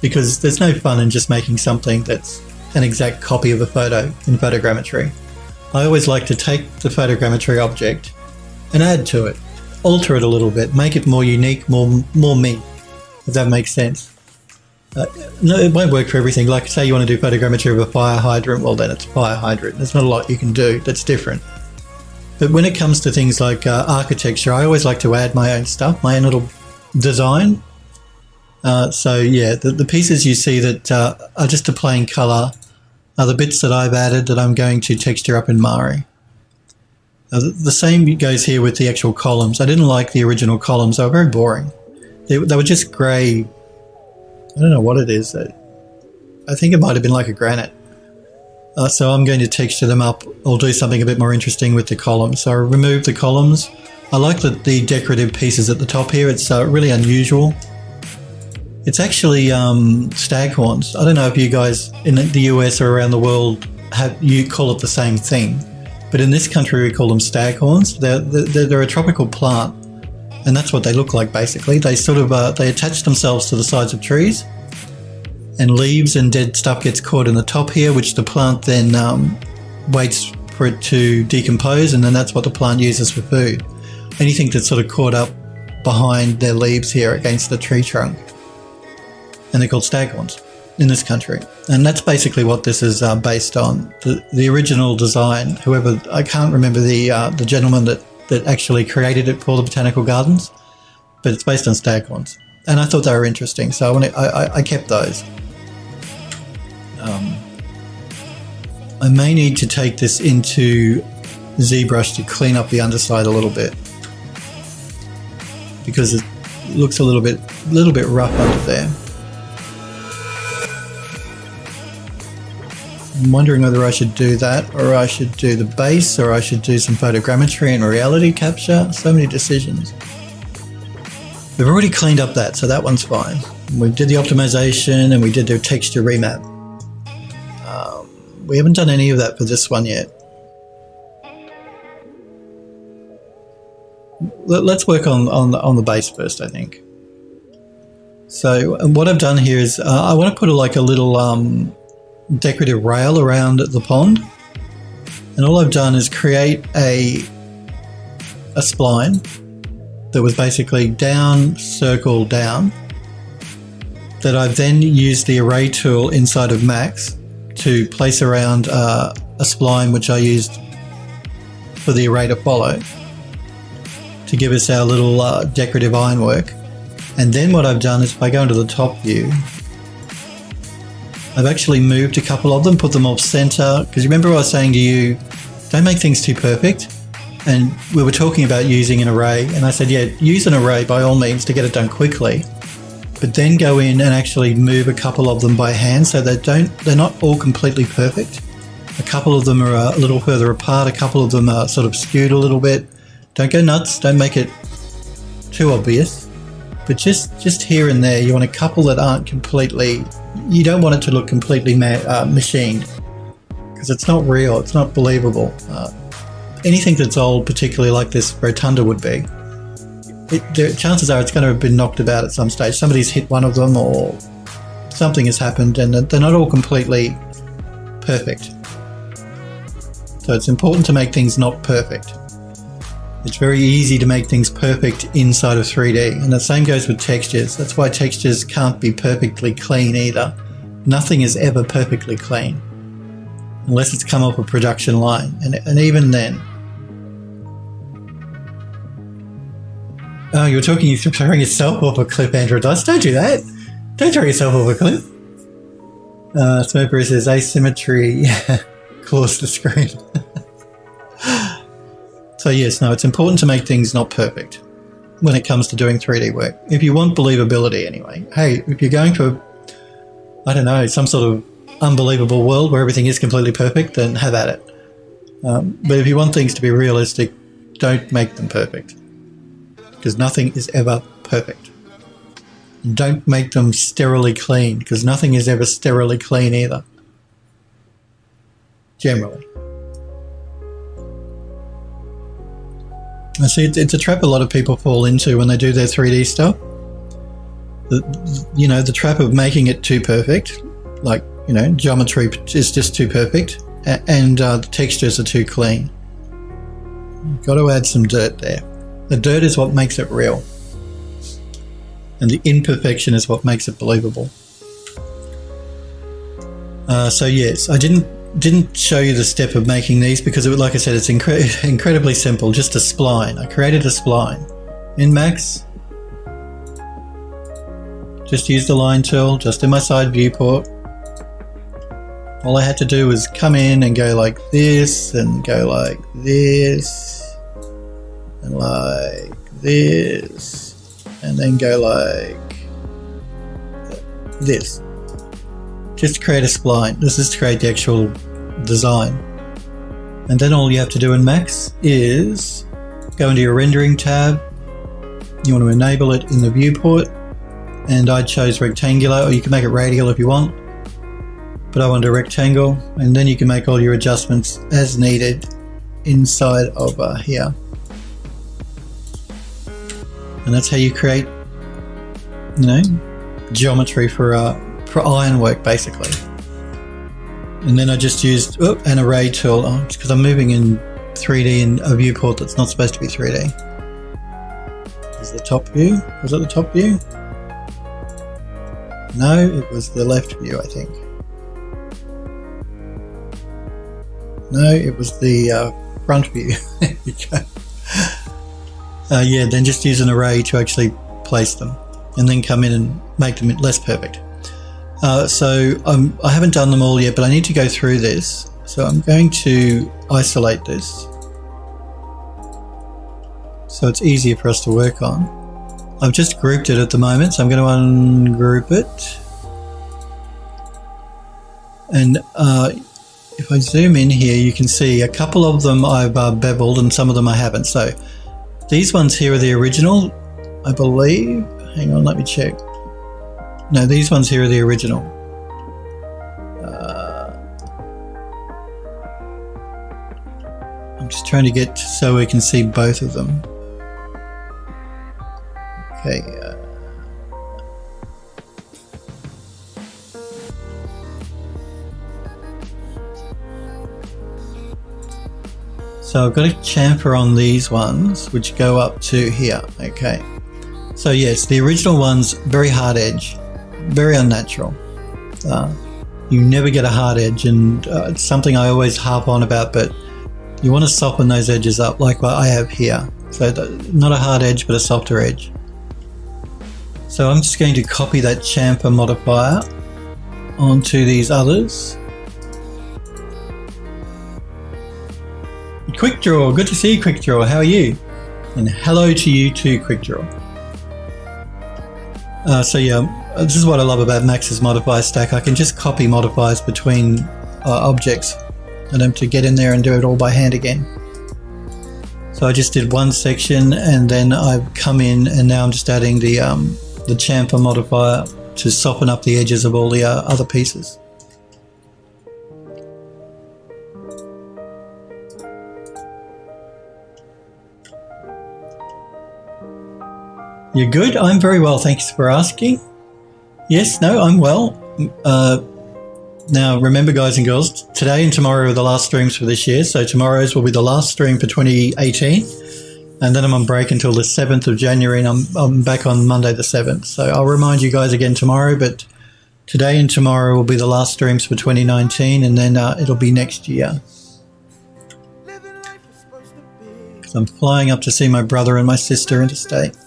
because there's no fun in just making something that's an exact copy of a photo in photogrammetry. I always like to take the photogrammetry object and add to it, alter it a little bit, make it more unique, more me, if that makes sense. No, it won't work for everything. Like, say you want to do photogrammetry of a fire hydrant, well then it's a fire hydrant. There's not a lot you can do that's different. But when it comes to things like architecture, I always like to add my own stuff, my own little design. So yeah, the pieces you see that are just a plain colour are the bits that I've added that I'm going to texture up in Mari. The same goes here with the actual columns. I didn't like the original columns. They were very boring. They were just grey. I don't know what it is. I think it might have been like a granite. So I'm going to texture them up or do something a bit more interesting with the columns. So I remove the columns. I like the decorative pieces at the top here. It's really unusual. It's actually staghorns. I don't know if you guys in the US or around the world you call it the same thing, but in this country we call them staghorns. They're a tropical plant, and that's what they look like basically. They sort of they attach themselves to the sides of trees, and leaves and dead stuff gets caught in the top here, which the plant then waits for it to decompose, and then that's what the plant uses for food. Anything that's sort of caught up behind their leaves here against the tree trunk. And they're called staghorns in this country. And that's basically what this is based on. The original design, whoever, I can't remember the gentleman that actually created it for the botanical gardens, but it's based on staghorns. And I thought they were interesting, so I kept those. I may need to take this into ZBrush to clean up the underside a little bit. because it looks a little bit rough under there. I'm wondering whether I should do that, or I should do the base, or I should do some photogrammetry and reality capture. So many decisions. We've already cleaned up that, so that one's fine. We did the optimization and we did the texture remap. We haven't done any of that for this one yet. Let's work on the base first, I think. So what I've done here is I want to put a little decorative rail around the pond, and all I've done is create a spline that was basically down, circle, down, that I've then used the array tool inside of Max to place around a spline which I used for the array to follow to give us our little decorative ironwork. And then what I've done is, if I go into the top view, I've actually moved a couple of them, put them off center, because remember I was saying to you, don't make things too perfect. And we were talking about using an array, and I said, yeah, use an array by all means to get it done quickly, but then go in and actually move a couple of them by hand so they're not all completely perfect. A couple of them are a little further apart, a couple of them are sort of skewed a little bit. Don't go nuts, don't make it too obvious, but just here and there, you want a couple that aren't completely, you don't want it to look completely machined, because it's not real, it's not believable. Anything that's old, particularly like this rotunda would be, chances are it's going to have been knocked about at some stage. Somebody's hit one of them or something has happened, and they're not all completely perfect. So it's important to make things not perfect. It's very easy to make things perfect inside of 3D, and the same goes with textures. That's why textures can't be perfectly clean either. Nothing is ever perfectly clean unless it's come off a production line, and even then. Oh, you're throwing yourself off a cliff, Andrew Dice. Don't do that. Don't throw yourself off a cliff. Smoker says asymmetry caused the screen. So yes, no, it's important to make things not perfect when it comes to doing 3D work. If you want believability anyway. Hey, if you're going for, I don't know, some sort of unbelievable world where everything is completely perfect, then have at it. But if you want things to be realistic, don't make them perfect, because nothing is ever perfect. And don't make them sterilely clean, because nothing is ever sterilely clean either. Generally. I see it's a trap a lot of people fall into when they do their 3D stuff. The trap of making it too perfect, like, geometry is just too perfect, and the textures are too clean. You've got to add some dirt there. The dirt is what makes it real, and the imperfection is what makes it believable. So yes, I didn't show you the step of making these because, like I said, it's incredibly simple. Just a spline. I created a spline in Max. Just used the line tool, just in my side viewport. All I had to do was come in and go like this, and go like this, and like this, and then go like this. Just to create a spline. This is to create the actual design. And then all you have to do in Max is go into your rendering tab. You want to enable it in the viewport, and I chose rectangular, or you can make it radial if you want, but I want a rectangle, and then you can make all your adjustments as needed inside of here. And that's how you create, geometry for ironwork, basically. And then I just used an array tool, because I'm moving in 3D in a viewport that's not supposed to be 3D. Is the top view? Was it the top view? No, it was the left view, I think. No, it was the front view. There you go. Then just use an array to actually place them, and then come in and make them less perfect. I haven't done them all yet, but I need to go through this. So I'm going to isolate this so it's easier for us to work on. I've just grouped it at the moment, so I'm going to ungroup it. And if I zoom in here, you can see a couple of them I've beveled and some of them I haven't. So these ones here are the original, I believe. Hang on, let me check. No, these ones here are the original. I'm just trying to get so we can see both of them. Okay. So I've got a chamfer on these ones, which go up to here. Okay. So yes, the original one's very hard edge, very unnatural. You never get a hard edge, and it's something I always harp on about, but you want to soften those edges up like what I have here. So not a hard edge, but a softer edge. So I'm just going to copy that chamfer modifier onto these others. Quick Draw, good to see you, Quick Draw. How are you? And hello to you too, Quick Draw. So yeah, this is what I love about Max's modifier stack. I can just copy modifiers between objects. I don't have to get in there and do it all by hand again. So I just did one section, and then I've come in, and now I'm just adding the chamfer modifier to soften up the edges of all the other pieces. You're good? I'm very well, thanks for asking. Yes, no, I'm well. Now, remember, guys and girls, today and tomorrow are the last streams for this year. So tomorrow's will be the last stream for 2018. And then I'm on break until the 7th of January, and I'm back on Monday the 7th. So I'll remind you guys again tomorrow, but today and tomorrow will be the last streams for 2019, and then it'll be next year. Because I'm flying up to see my brother and my sister interstate.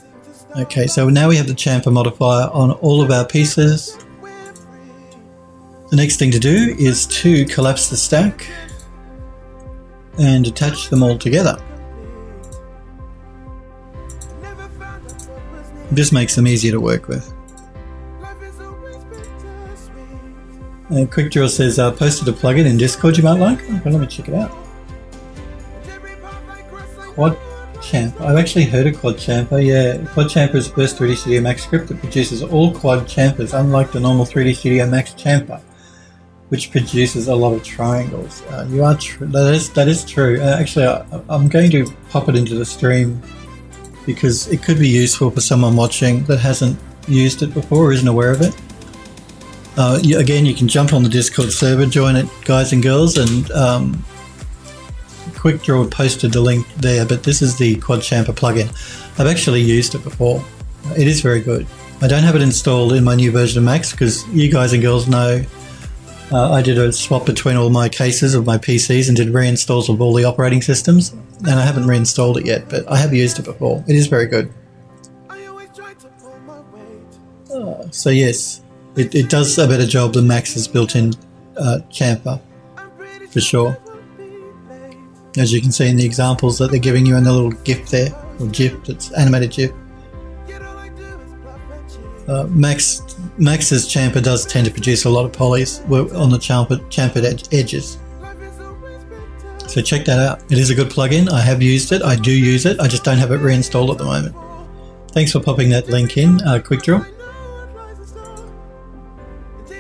Okay, so now we have the chamfer modifier on all of our pieces. The next thing to do is to collapse the stack and attach them all together. It just makes them easier to work with. Quick Draw says, posted a plugin in Discord you might like. Okay, let me check it out. Quad Chamfer. I've actually heard of Quad Chamfer. Yeah, Quad Chamfer is the first 3D Studio Max script that produces all quad chamfers, unlike the normal 3D Studio Max chamfer, which produces a lot of triangles. You are that is true. Actually, I'm going to pop it into the stream because it could be useful for someone watching that hasn't used it before or isn't aware of it. Again, you can jump on the Discord server, join it, guys and girls, and Quick Draw posted the link there, but this is the Quad Chamfer plugin. I've actually used it before. It is very good. I don't have it installed in my new version of Max because you guys and girls know I did a swap between all my cases of my PCs and did reinstalls of all the operating systems, and I haven't reinstalled it yet, but I have used it before. It is very good. So yes, it does a better job than Max's built-in chamfer, for sure. As you can see in the examples that they're giving you in the little GIF there, or GIF, it's animated GIF. Max's chamfer does tend to produce a lot of polys on the chamfered edges. So check that out. It is a good plugin. I have used it. I do use it. I just don't have it reinstalled at the moment. Thanks for popping that link in, Quick Draw.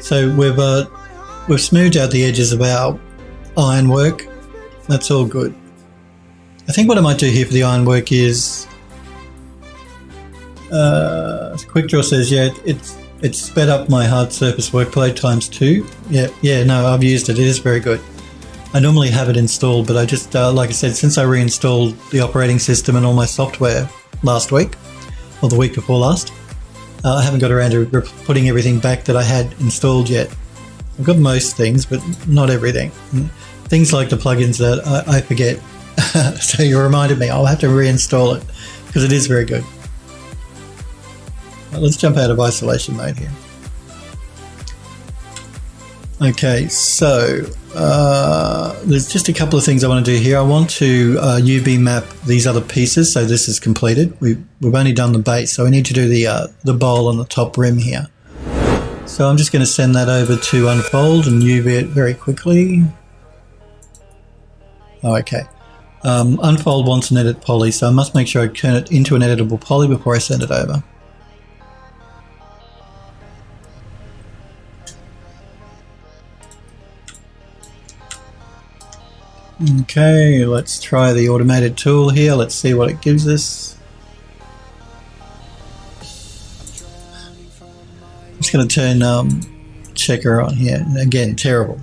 So we've smoothed out the edges of our ironwork. That's all good. I think what I might do here for the ironwork is Quick Draw says, yeah, it's sped up my hard surface workflow ×2. Yeah, no, I've used it. It is very good. I normally have it installed, but I just, like I said, since I reinstalled the operating system and all my software last week, or the week before last, I haven't got around to putting everything back that I had installed yet. I've got most things, but not everything. Things like the plugins that I forget. So you reminded me, I'll have to reinstall it because it is very good. Let's jump out of isolation mode here. Okay, so there's just a couple of things I want to do here. I want to UV map these other pieces, so this is completed. We've only done the base, so we need to do the bowl on the top rim here. So I'm just going to send that over to Unfold and UV it very quickly. Oh, okay. Unfold wants an edit poly, so I must make sure I turn it into an editable poly before I send it over. Okay, let's try the automated tool here. Let's see what it gives us. I'm just going to turn checker on here. And again, terrible.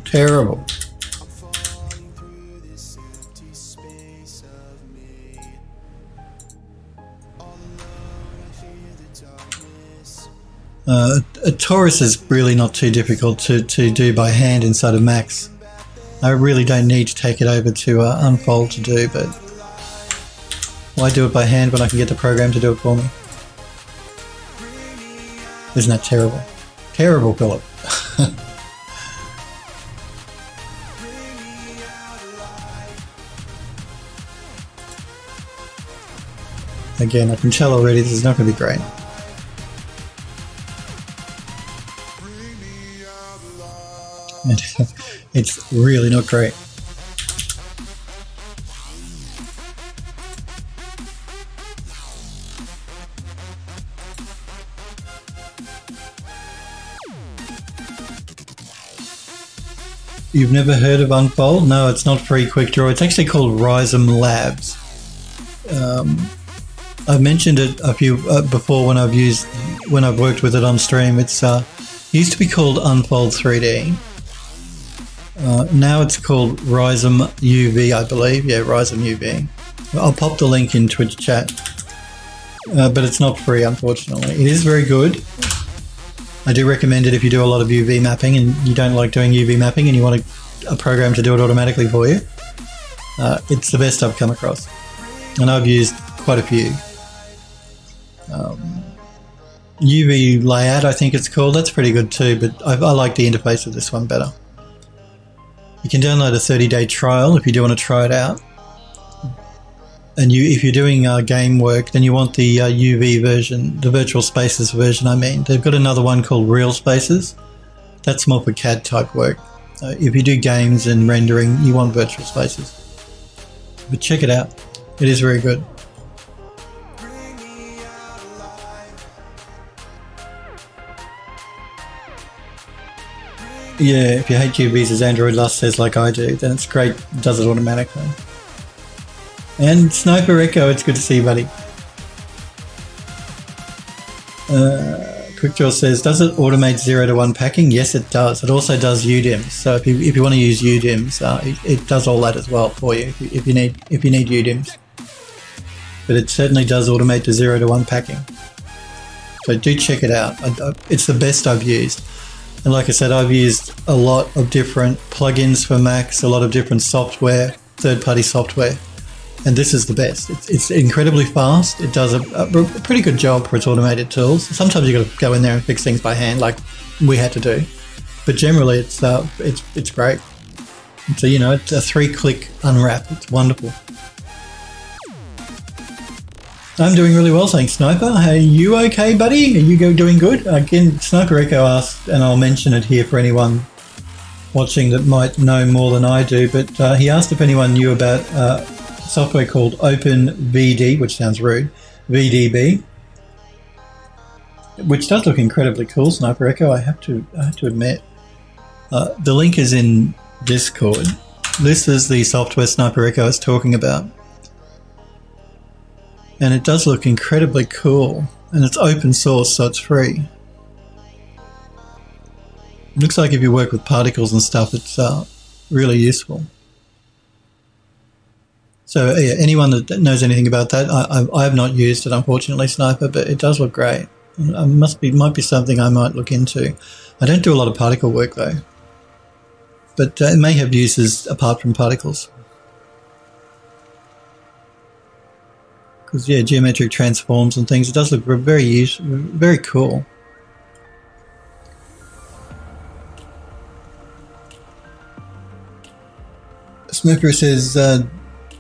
A torus is really not too difficult to do by hand inside of Max. I really don't need to take it over to Unfold to do, but why do it by hand when I can get the program to do it for me? Isn't that terrible? Terrible, Philip. Again, I can tell already this is not going to be great. It's really not great. You've never heard of Unfold? No, it's not free quick draw. It's actually called Rhizome Labs. I've mentioned it a few before when I've worked with it on stream. It's used to be called Unfold 3D. Now it's called Rhizome UV, I believe. Yeah, Rhizome UV. I'll pop the link in Twitch chat. But it's not free, unfortunately. It is very good. I do recommend it if you do a lot of UV mapping and you don't like doing UV mapping and you want a program to do it automatically for you. It's the best I've come across. And I've used quite a few. UV layout, I think it's called. That's pretty good too, but I like the interface of this one better. You can download a 30-day trial if you do want to try it out. And if you're doing game work, then you want the UV version, the virtual spaces version, I mean. They've got another one called real spaces. That's more for CAD type work. If you do games and rendering, you want virtual spaces. But check it out. It is very good. Yeah, if you hate UVs as Android Lust says like I do, then it's great, it does it automatically. And Sniper Echo, it's good to see you, buddy. QuickDraw says, does it automate 0 to 1 packing? Yes, it does. It also does UDIMs. So if you want to use UDIMs, it does all that as well for you if you need UDIMs. But it certainly does automate the 0 to 1 packing. So do check it out. It's the best I've used. And like I said, I've used a lot of different plugins for Macs, a lot of different software, third-party software, and this is the best. It's incredibly fast. It does a pretty good job for its automated tools. Sometimes you've got to go in there and fix things by hand, like we had to do. But generally, it's great. So it's a 3-click unwrap. It's wonderful. I'm doing really well, thanks, Sniper. Are you okay, buddy? Are you doing good? Again, Sniper Echo asked, and I'll mention it here for anyone watching that might know more than I do, but he asked if anyone knew about software called OpenVD, which sounds rude, VDB, which does look incredibly cool, Sniper Echo, I have to admit. The link is in Discord. This is the software Sniper Echo is talking about. And it does look incredibly cool. And it's open source, so it's free. It looks like if you work with particles and stuff, it's really useful. So yeah, anyone that knows anything about that, I have not used it, unfortunately, Sniper, but it does look great. It might be something I might look into. I don't do a lot of particle work though. But it may have uses apart from particles. Because yeah, geometric transforms and things, it does look very useful, very cool. Smoker says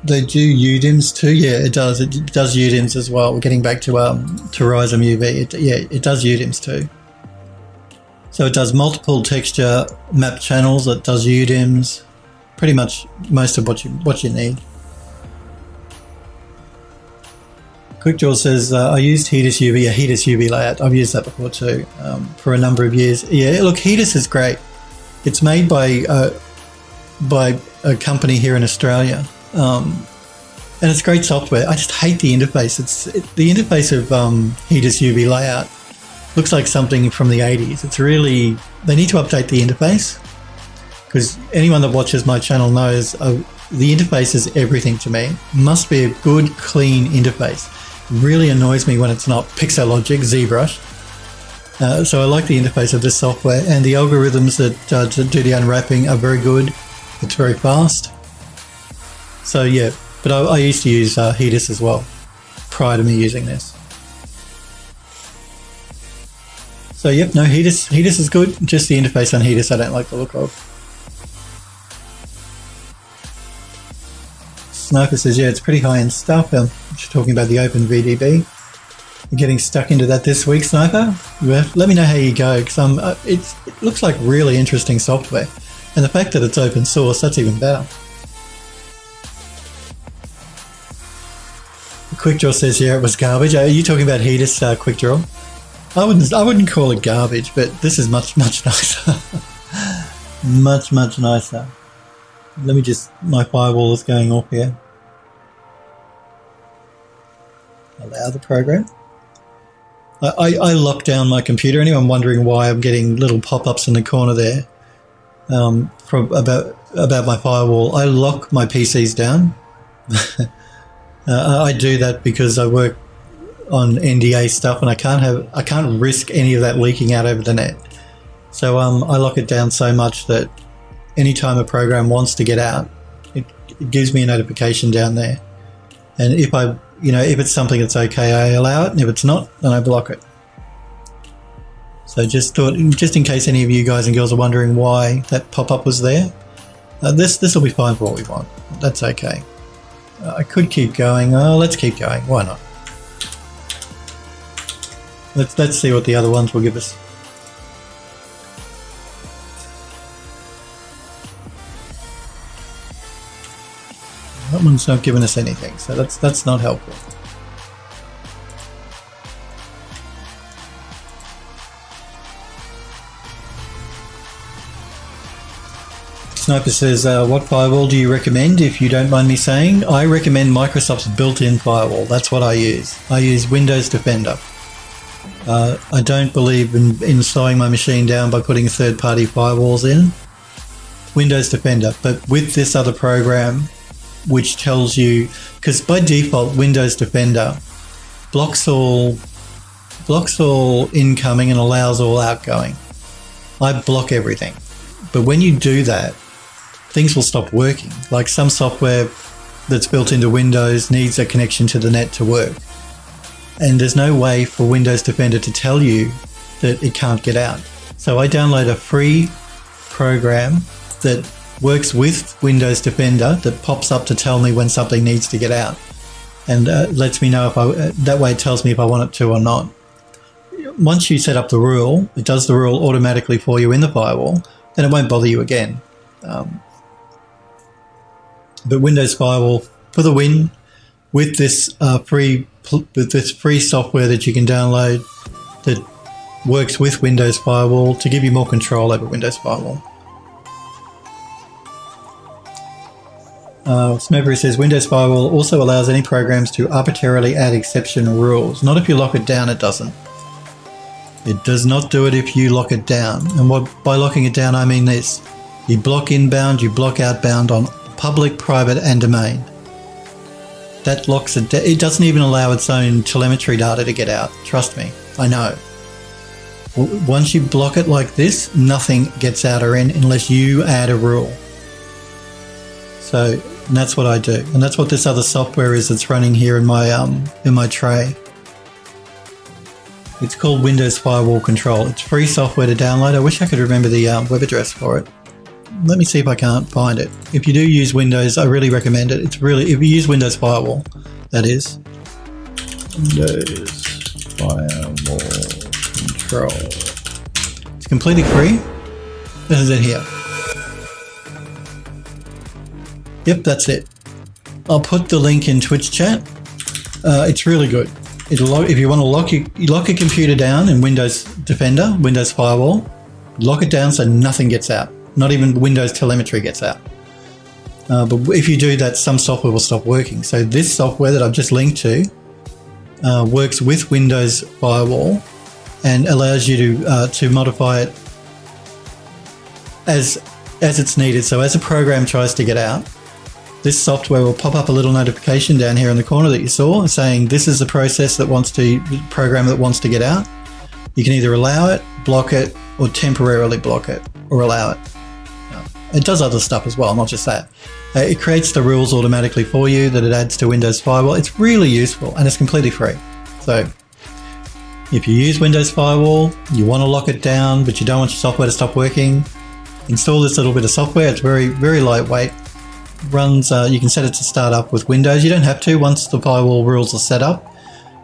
they do UDIMs too. Yeah, it does. It does UDIMs as well. We're getting back to Rhizome UV. It does UDIMs too. So it does multiple texture map channels. It does UDIMs. Pretty much most of what you need. QuickDraw says, I used Hedis UV, a Hedis UV layout. I've used that before too, for a number of years. Yeah, look, Hedis is great. It's made by a company here in Australia, and it's great software. I just hate the interface. The interface of Hedis UV layout looks like something from the 80s. It's really, they need to update the interface, because anyone that watches my channel knows the interface is everything to me. Must be a good, clean interface. Really annoys me when it's not Pixelogic, ZBrush. So I like the interface of this software, and the algorithms that do the unwrapping are very good. It's very fast. So yeah, but I used to use Hedis as well prior to me using this. So yep, no, Hedis is good. Just the interface on Hedis I don't like the look of. Sniper says, yeah, it's pretty high-end stuff. She's talking about the OpenVDB. You're getting stuck into that this week, Sniper? Let me know how you go, because it looks like really interesting software. And the fact that it's open source, that's even better. QuickDraw says, yeah, it was garbage. Are you talking about Hedis, QuickDraw? I wouldn't call it garbage, but this is much nicer. much nicer. Let me just, my firewall is going off here. Allow the program. I locked down my computer. Anyone wondering why I'm getting little pop-ups in the corner there about my firewall? I lock my PCs down. I do that because I work on NDA stuff, and I can't risk any of that leaking out over the net. So I lock it down so much that anytime a program wants to get out, it gives me a notification down there. And if if it's something that's okay, I allow it, and if it's not, then I block it. So just in case any of you guys and girls are wondering why that pop-up was there, this will be fine for what we want. That's okay. I could keep going. Let's keep going. Why not? Let's see what the other ones will give us. That one's not giving us anything, so that's not helpful. Sniper says, what firewall do you recommend, if you don't mind me saying? I recommend Microsoft's built-in firewall. That's what I use. I use Windows Defender. I don't believe in slowing my machine down by putting third-party firewalls in. Windows Defender, but with this other program, which tells you, because by default Windows Defender blocks all incoming and allows all outgoing. I block everything, but when you do that, things will stop working. Like some software that's built into Windows needs a connection to the net to work, and there's no way for Windows Defender to tell you that it can't get out. So I download a free program that works with Windows Defender that pops up to tell me when something needs to get out, and lets me know that way it tells me if I want it to or not. Once you set up the rule, it does the rule automatically for you in the firewall, then it won't bother you again. But Windows Firewall for the win, with this free software that you can download that works with Windows Firewall to give you more control over Windows Firewall. Smoker says, Windows Firewall also allows any programs to arbitrarily add exception rules. Not if you lock it down, it doesn't. It does not do it if you lock it down. And by locking it down, I mean this. You block inbound, you block outbound on public, private, and domain. That locks it down. It doesn't even allow its own telemetry data to get out. Trust me, I know. Once you block it like this, nothing gets out or in unless you add a rule. So that's what I do, and that's what this other software is that's running here in my tray. It's called Windows Firewall Control. It's free software to download. I wish I could remember the web address for it. let me see if I can't find it. If you do use Windows, I really recommend it. It's really, if you use Windows Firewall, that is. Windows Firewall Control. It's completely free. This is it here. Yep, that's it. I'll put the link in Twitch chat. It's really good. If you want to lock your computer down in Windows Defender, Windows Firewall, lock it down so nothing gets out. Not even Windows telemetry gets out. But if you do that, some software will stop working. So this software that I've just linked to works with Windows Firewall and allows you to modify it as it's needed. So as a program tries to get out, this software will pop up a little notification down here in the corner that you saw saying this is the program that wants to get out. You can either allow it, block it, or temporarily block it or allow it. It does other stuff as well, not just that. It creates the rules automatically for you that it adds to Windows Firewall. It's really useful and it's completely free. So if you use Windows Firewall, you want to lock it down, but you don't want your software to stop working, install this little bit of software. It's very, very lightweight. Runs, you can set it to start up with Windows. You don't have to. Once the firewall rules are set up,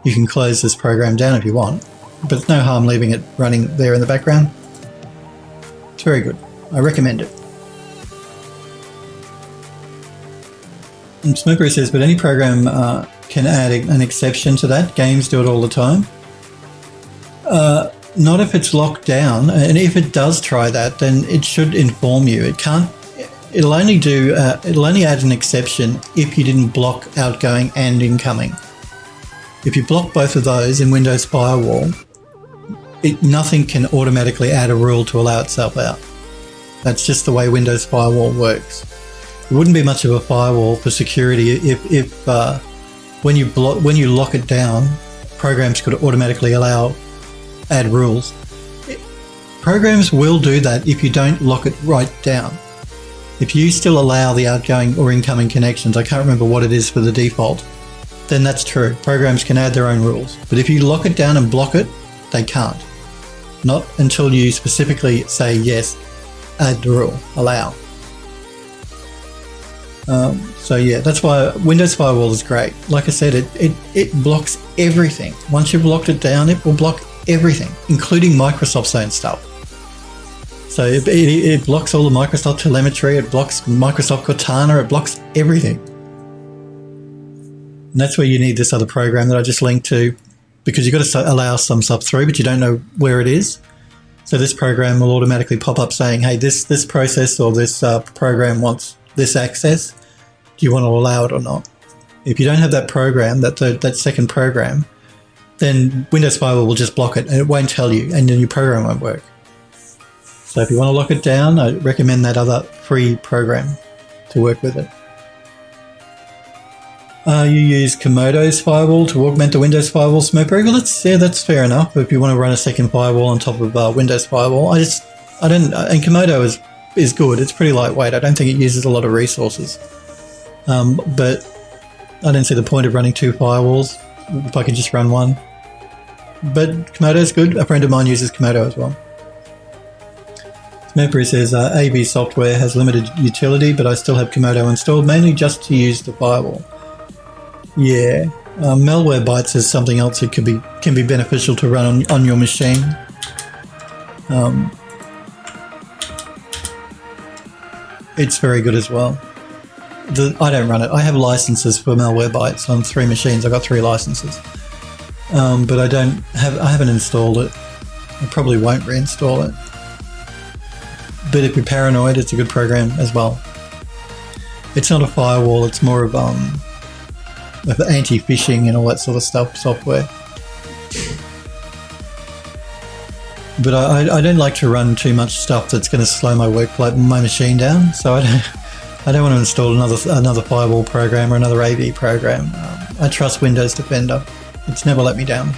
you can close this program down if you want, but it's no harm leaving it running there in the background. It's very good. I recommend it. And Smoker says, but any program can add an exception to that. Games do it all the time. Not if it's locked down, and if it does try that, then it should inform you. It can't. It'll only add an exception if you didn't block outgoing and incoming. If you block both of those in Windows Firewall, nothing can automatically add a rule to allow itself out. That's just the way Windows Firewall works. It wouldn't be much of a firewall for security if when you lock it down, programs could automatically add rules. Programs will do that if you don't lock it right down. If you still allow the outgoing or incoming connections, I can't remember what it is for the default, then that's true. Programs can add their own rules. But if you lock it down and block it, they can't. Not until you specifically say, yes, add the rule, allow. So yeah, that's why Windows Firewall is great. Like I said, it blocks everything. Once you've locked it down, it will block everything, including Microsoft's own stuff. So it blocks all the Microsoft telemetry, it blocks Microsoft Cortana, it blocks everything. And that's where you need this other program that I just linked to, because you've got to allow some stuff through, but you don't know where it is. So this program will automatically pop up saying, hey, this process or this program wants this access. Do you want to allow it or not? If you don't have that program, that second program, then Windows Firewall will just block it and it won't tell you, and then your program won't work. So if you want to lock it down, I recommend that other free program to work with it. You use Komodo's firewall to augment the Windows Firewall Smoker. Well, that's fair enough. If you want to run a second firewall on top of Windows Firewall, and Komodo is good. It's pretty lightweight. I don't think it uses a lot of resources. But I don't see the point of running two firewalls if I could just run one. But Komodo's good. A friend of mine uses Komodo as well. Smoker says AV software has limited utility, but I still have Komodo installed, mainly just to use the firewall. Yeah, malware bytes is something else that can be beneficial to run on your machine. It's very good as well. I don't run it. I have licenses for malware bytes on 3 machines. I've got 3 licenses, but I haven't installed it. I probably won't reinstall it. But if you're paranoid, it's a good program as well. It's not a firewall. It's more of anti-phishing and all that sort of stuff software. But I don't like to run too much stuff that's going to slow my my machine down. So I don't want to install another firewall program or another AV program. I trust Windows Defender. It's never let me down.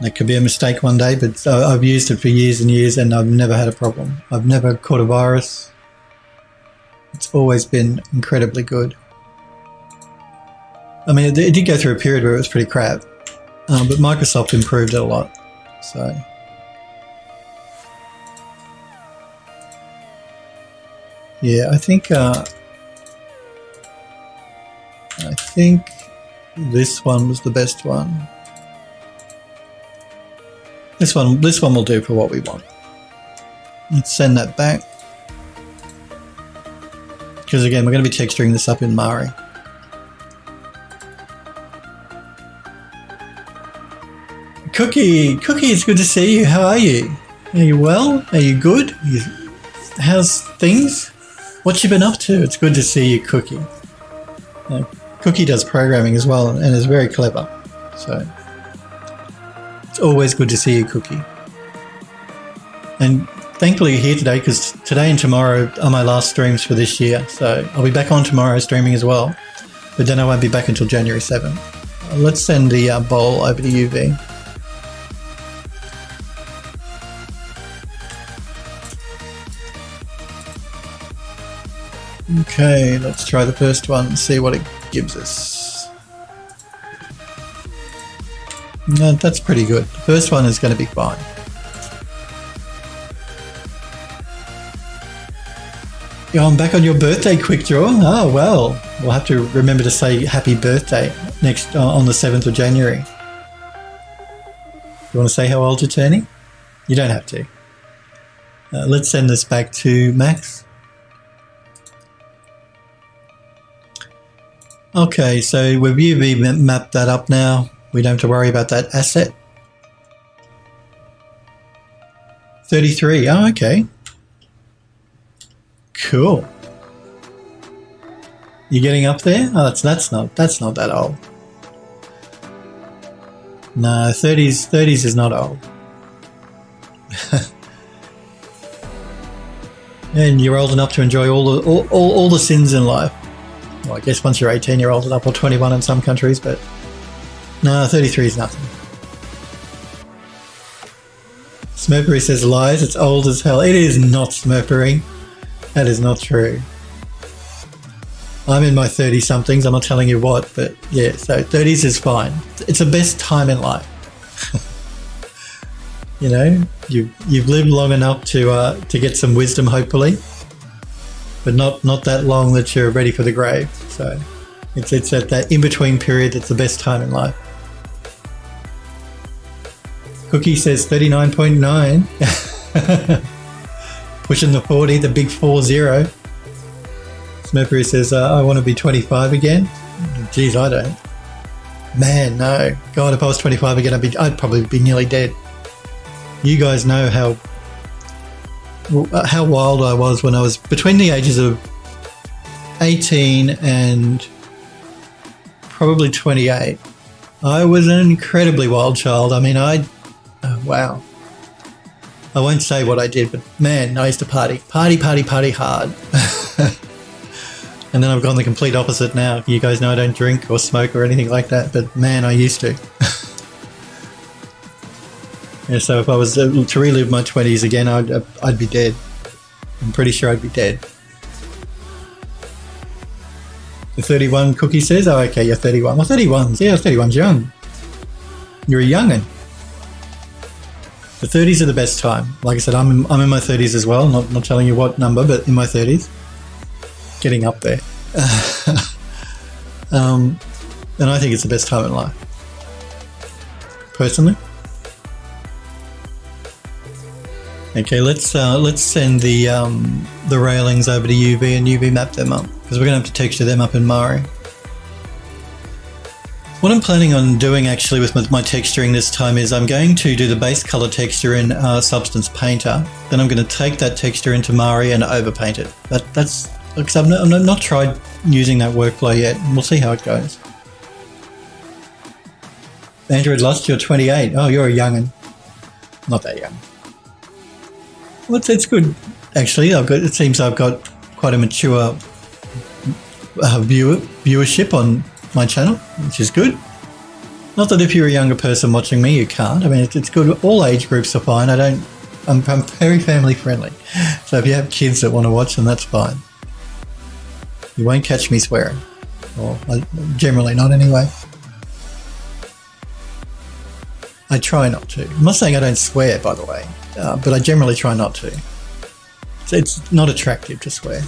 It could be a mistake one day, but I've used it for years and years and I've never had a problem. I've never caught a virus. It's always been incredibly good. I mean, it did go through a period where it was pretty crap, but Microsoft improved it a lot. So Yeah, I think this one was the best one. This one will do for what we want. Let's send that back. Because again, we're going to be texturing this up in Mari. Cookie, it's good to see you. How are you? Are you well? Are you good? How's things? What you been up to? It's good to see you, Cookie. Cookie does programming as well and is very clever. So it's always good to see you, Cookie. And thankfully you're here today because today and tomorrow are my last streams for this year. So I'll be back on tomorrow streaming as well. But then I won't be back until January 7th. Let's send the bowl over to UV. Okay, let's try the first one and see what it gives us. No, that's pretty good. The first one is going to be fine. Yeah, I'm back on your birthday, Quick Draw. Oh, well, we'll have to remember to say happy birthday next on the 7th of January. You want to say how old you're turning? You don't have to. Let's send this back to Max. Okay, so we've UV mapped that up now. We don't have to worry about that asset. 33. Oh, okay. Cool. You getting up there? Oh, that's not that old. No, 30s is not old. And you're old enough to enjoy all the sins in life. Well, I guess once you're 18, you're old enough, or 21 in some countries, but no, 33 is nothing. Smurpery says lies, it's old as hell. It is not, Smurpery. That is not true. I'm in my 30-somethings, I'm not telling you what, but yeah, so 30s is fine. It's the best time in life. You know, you've lived long enough to get some wisdom, hopefully. But not that long that you're ready for the grave. So it's at that in-between period that's the best time in life. Cookie says 39.9. Pushing the 40, the big 40. Smurpery says, I want to be 25 again. Geez, I don't. Man, no. God, if I was 25 again, I'd probably be nearly dead. You guys know how wild I was when I was between the ages of 18 and probably 28. I was an incredibly wild child. I mean, wow. I won't say what I did, but man, I used to party hard. And then I've gone the complete opposite now. You guys know I don't drink or smoke or anything like that, but man, I used to. Yeah, so if I was to relive my 20s again, I'd be dead. I'm pretty sure I'd be dead. The 31 Cookie says, oh, okay, you're 31. Well, 31's, yeah, 31's young. You're a young'un. The 30s are the best time. Like I said, I'm in my 30s as well. Not telling you what number, but in my 30s. Getting up there. And I think it's the best time in life. Personally. Okay, let's send the railings over to UV and UV map them up because we're going to have to texture them up in Mari. What I'm planning on doing actually with my texturing this time is I'm going to do the base color texture in Substance Painter. Then I'm going to take that texture into Mari and overpaint it. That's because I've not tried using that workflow yet. We'll see how it goes. Android Lust, you're 28. Oh, you're a young'un. Not that young. Well, it's good, actually. It seems I've got quite a mature viewership on my channel, which is good. Not that if you're a younger person watching me, you can't. I mean, it's good. All age groups are fine. I'm very family friendly. So if you have kids that want to watch them, that's fine. You won't catch me swearing. Or generally not anyway. I try not to. I'm not saying I don't swear, by the way, but I generally try not to. It's not attractive to swear.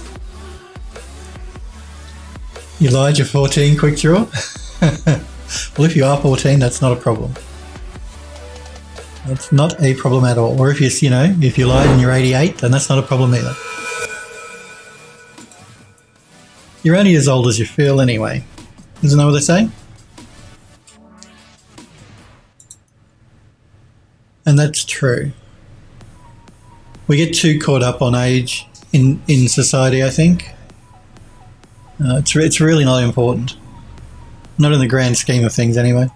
You lied, you're 14, quick draw? Well, if you are 14, that's not a problem. That's not a problem at all. Or if if you lied and you're 88, then that's not a problem either. You're only as old as you feel anyway. Isn't that what they say? And that's true. We get too caught up on age in society, I think. It's really not important. Not in the grand scheme of things anyway.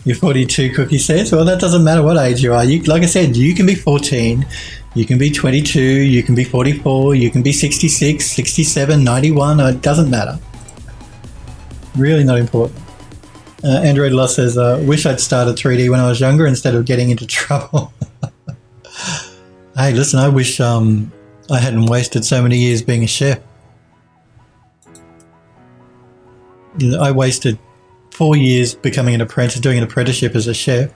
You're 42, Cookie says. Well, that doesn't matter what age you are. Like I said, you can be 14, you can be 22, you can be 44, you can be 66, 67, 91. It doesn't matter. Really not important. Android Lost says, wish I'd started 3D when I was younger instead of getting into trouble. Hey, listen, I wish I hadn't wasted so many years being a chef. I wasted 4 years becoming an apprentice, doing an apprenticeship as a chef.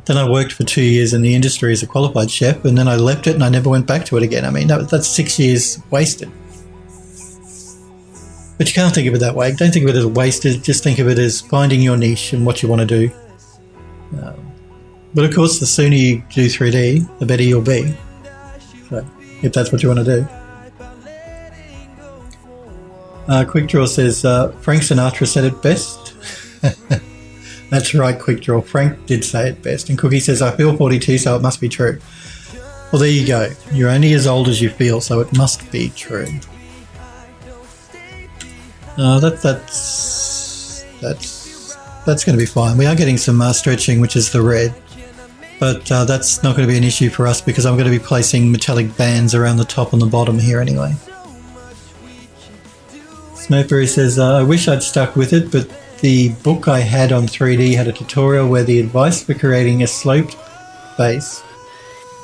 Then I worked for 2 years in the industry as a qualified chef, and then I left it and I never went back to it again. I mean, that's 6 years wasted. But you can't think of it that way. Don't think of it as wasted. Just think of it as finding your niche and what you want to do. But of course, the sooner you do 3D, the better you'll be. So, if that's what you want to do. Quick Draw says, Frank Sinatra said it best. That's right, Quick Draw. Frank did say it best. And Cookie says, I feel 42, so it must be true. Well, there you go. You're only as old as you feel, so it must be true. That's going to be fine. We are getting some stretching, which is the red. But that's not going to be an issue for us because I'm going to be placing metallic bands around the top and the bottom here anyway. Smokeberry says, I wish I'd stuck with it, but the book I had on 3D had a tutorial where the advice for creating a sloped base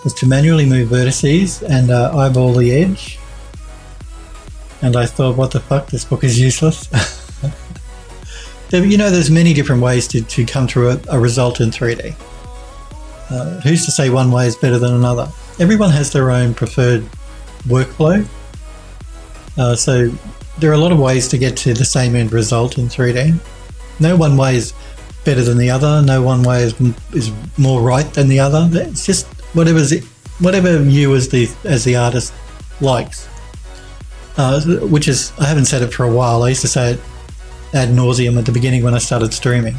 was to manually move vertices and eyeball the edge. And I thought, what the fuck, this book is useless. There's many different ways to come to a result in 3D. Who's to say one way is better than another? Everyone has their own preferred workflow. So there are a lot of ways to get to the same end result in 3D. No one way is better than the other. No one way is more right than the other. It's just whatever you as the artist likes. Which is, I haven't said it for a while. I used to say it ad nauseum at the beginning when I started streaming.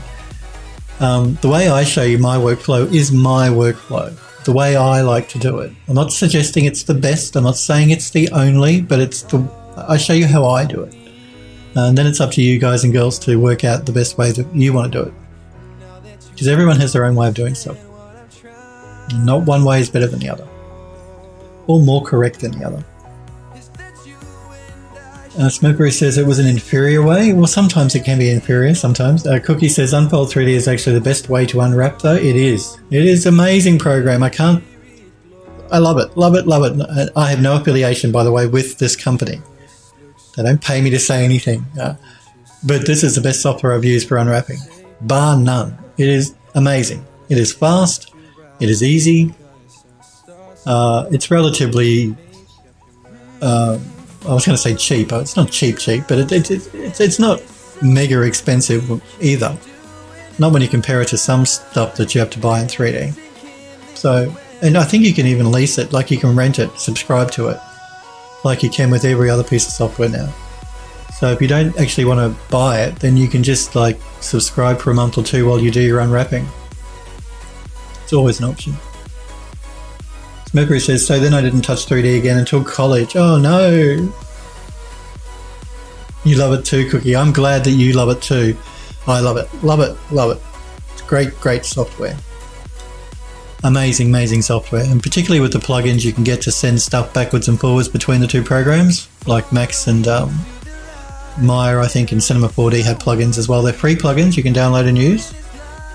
The way I show you my workflow is my workflow. The way I like to do it. I'm not suggesting it's the best. I'm not saying it's the only, but I show you how I do it. And then it's up to you guys and girls to work out the best way that you want to do it. Because everyone has their own way of doing stuff. Not one way is better than the other. Or more correct than the other. Smokeberry says it was an inferior way. Well, sometimes it can be inferior, sometimes. Cookie says Unfold 3D is actually the best way to unwrap, though. It is. It is an amazing program. I love it, love it, love it. I have no affiliation, by the way, with this company. They don't pay me to say anything. But this is the best software I've used for unwrapping, bar none. It is amazing. It is fast. It is easy. It's relatively... I was going to say cheap. It's not cheap, but it's not mega expensive either. Not when you compare it to some stuff that you have to buy in 3D. So, and I think you can even lease it, like you can rent it, subscribe to it, like you can with every other piece of software now. So if you don't actually want to buy it, then you can just like subscribe for a month or two while you do your unwrapping. It's always an option. Mercury says, so then I didn't touch 3D again until college. Oh no. You love it too, Cookie. I'm glad that you love it too. I love it. Love it. Love it. It's great, great software. Amazing, amazing software. And particularly with the plugins you can get to send stuff backwards and forwards between the two programs, like Max and Maya, I think, and Cinema 4D have plugins as well. They're free plugins you can download and use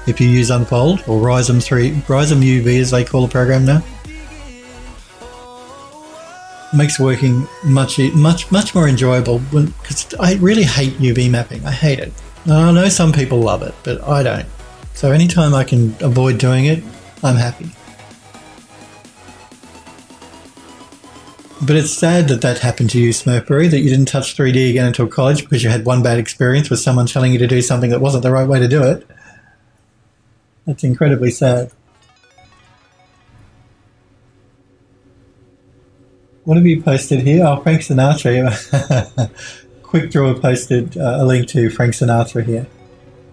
if you use Unfold or Rhizome UV as they call the program now. Makes working much more enjoyable because I really hate UV mapping. I hate it. I know some people love it, but I don't. So anytime I can avoid doing it, I'm happy. But it's sad that that happened to you, Smurfberry, that you didn't touch 3D again until college because you had one bad experience with someone telling you to do something that wasn't the right way to do it. That's incredibly sad. What have you posted here? Oh, Frank Sinatra. Quick Draw posted a link to Frank Sinatra here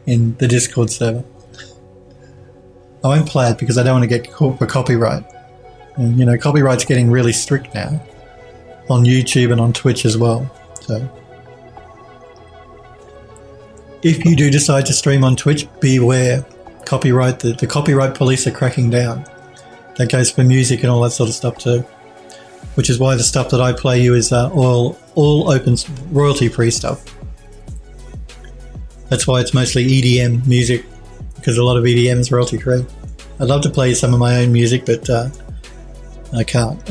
in the Discord server. I won't play it because I don't want to get caught for copyright. And, you know, copyright's getting really strict now on YouTube and on Twitch as well. So if you do decide to stream on Twitch, beware. Copyright, the copyright police are cracking down. That goes for music and all that sort of stuff too. Which is why the stuff that I play you is all open, royalty-free stuff. That's why it's mostly EDM music, because a lot of EDM is royalty-free. I'd love to play some of my own music, but I can't.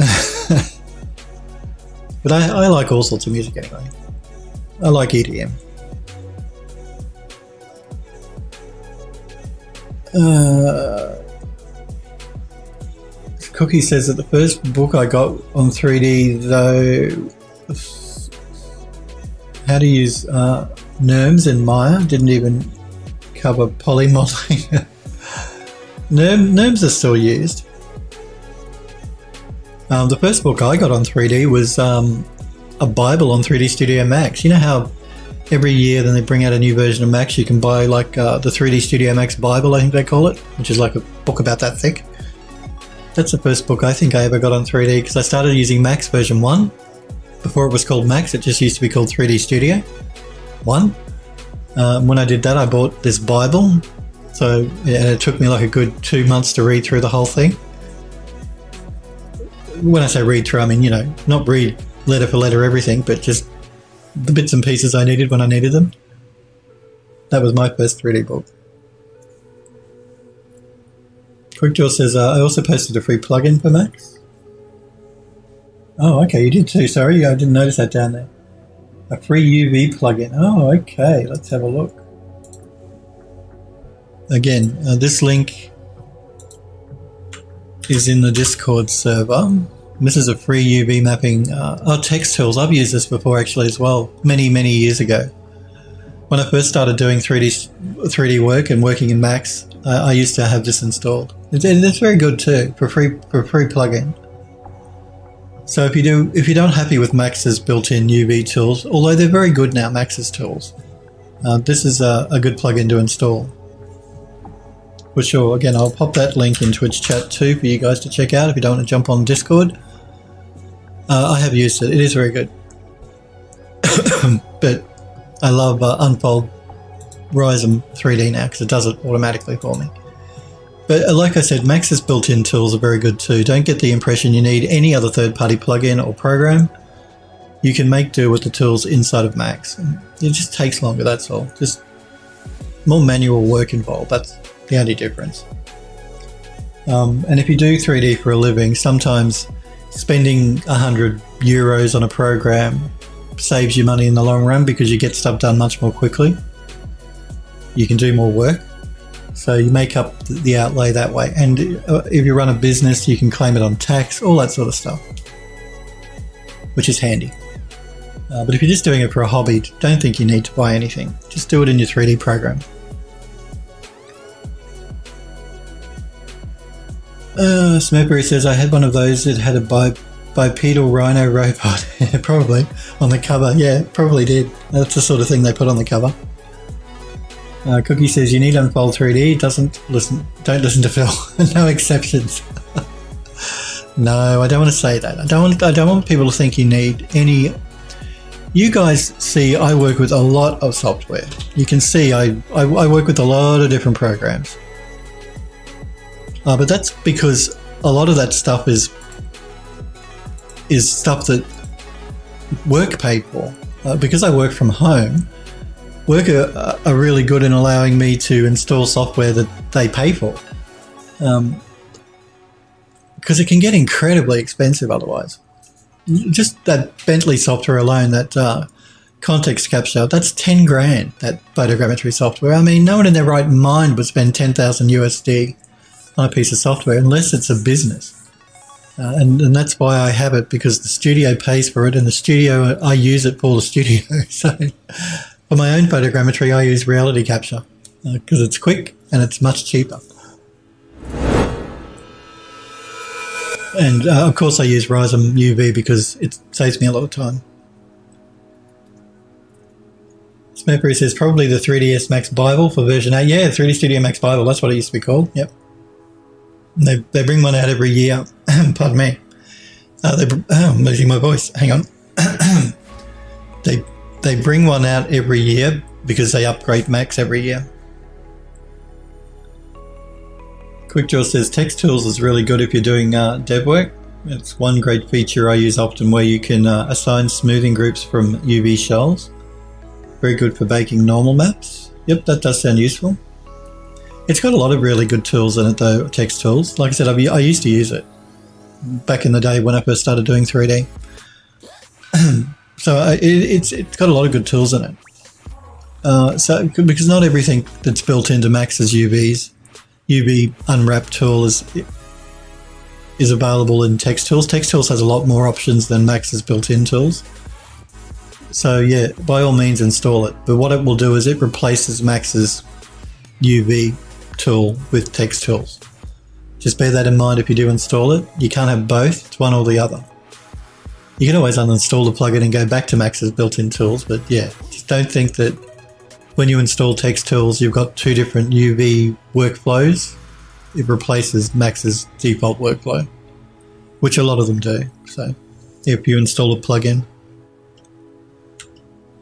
But I like all sorts of music anyway. I like EDM. Cookie says that the first book I got on 3D, though, how to use NURMS in Maya, didn't even cover polymodeling. NURMS are still used. The first book I got on 3D was a Bible on 3D Studio Max. You know how every year then they bring out a new version of Max? You can buy like the 3D Studio Max Bible, I think they call it, which is like a book about that thick. That's the first book I think I ever got on 3D because I started using Max version 1. Before it was called Max, it just used to be called 3D Studio 1. When I did that, I bought this Bible. So it took me like a good 2 months to read through the whole thing. When I say read through, I mean, you know, not read letter for letter everything, but just the bits and pieces I needed when I needed them. That was my first 3D book. Quickjaw says, I also posted a free plugin for Max. Oh, okay, you did too. Sorry, I didn't notice that down there. A free UV plugin. Oh, okay, let's have a look. Again, this link is in the Discord server. This is a free UV mapping. Text tools. I've used this before actually as well, many years ago. When I first started doing 3D work and working in Max, I used to have this installed. It's very good too for free plugin. So if you're not happy with Max's built-in UV tools, although they're very good now, Max's tools, this is a good plugin to install. For sure. Again, I'll pop that link in Twitch chat too for you guys to check out if you don't want to jump on Discord. I have used it. It is very good. But I love Unfold Rism 3D now because it does it automatically for me. But like I said, Max's built-in tools are very good too. Don't get the impression you need any other third-party plugin or program. You can make do with the tools inside of Max. It just takes longer, that's all. Just more manual work involved. That's the only difference. And if you do 3D for a living, sometimes spending €100 on a program saves you money in the long run because you get stuff done much more quickly. You can do more work. So you make up the outlay that way. And if you run a business, you can claim it on tax, all that sort of stuff, which is handy. But if you're just doing it for a hobby, don't think you need to buy anything. Just do it in your 3D program. Smurfberry says, I had one of those that had a bipedal rhino robot. Probably on the cover. Yeah, probably did. That's the sort of thing they put on the cover. Cookie says, you need Unfold 3D. Don't listen to Phil. No exceptions. No, I don't want to say that. I don't want people to think you need any. You guys see, I work with a lot of software. You can see I work with a lot of different programs. But that's because a lot of that stuff is stuff that work paid for. Because I work from home, work are really good in allowing me to install software that they pay for. Because it can get incredibly expensive otherwise. Just that Bentley software alone, that context capture, that's 10 grand, that photogrammetry software. I mean, no one in their right mind would spend 10,000 USD on a piece of software unless it's a business. And that's why I have it, because the studio pays for it, and the studio, I use it for the studio. So for my own photogrammetry, I use reality capture because it's quick and it's much cheaper. And of course I use Risum UV because it saves me a lot of time. Smurfy says probably the 3ds Max Bible for version 8. Yeah, 3D Studio Max Bible, that's what it used to be called. Yep. They bring one out every year. Pardon me. I'm losing my voice. Hang on. They bring one out every year because they upgrade Max every year. QuickDraw says text tools is really good if you're doing dev work. It's one great feature I use often where you can assign smoothing groups from UV shells. Very good for baking normal maps. Yep, that does sound useful. It's got a lot of really good tools in it though, text tools. Like I said, I used to use it back in the day when I first started doing 3D. So it's got a lot of good tools in it. So because not everything that's built into Max is UV unwrap tool is available in text tools. Text tools has a lot more options than Max's built-in tools. So yeah, by all means install it. But what it will do is it replaces Max's UV tool with text tools. Just bear that in mind if you do install it. You can't have both, it's one or the other. You can always uninstall the plugin and go back to Max's built-in tools, but yeah, just don't think that when you install text tools you've got two different UV workflows. It replaces Max's default workflow, which a lot of them do. So if you install a plugin.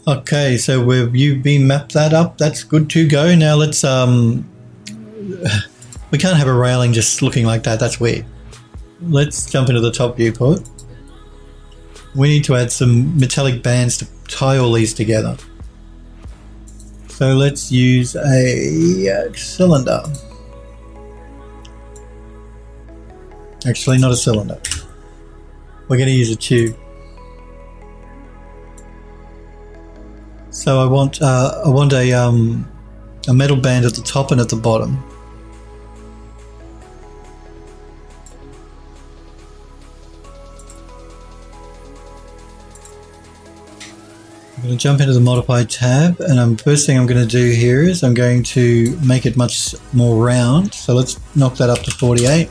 Okay, so we've UV mapped that up. That's good to go. Now let's we can't have a railing just looking like that. That's weird. Let's jump into the top viewport. We need to add some metallic bands to tie all these together. So let's use a cylinder. Actually, not a cylinder. We're going to use a tube. So I want a metal band at the top and at the bottom. I'm going to jump into the Modify tab, and first thing I'm going to do here is I'm going to make it much more round. So let's knock that up to 48.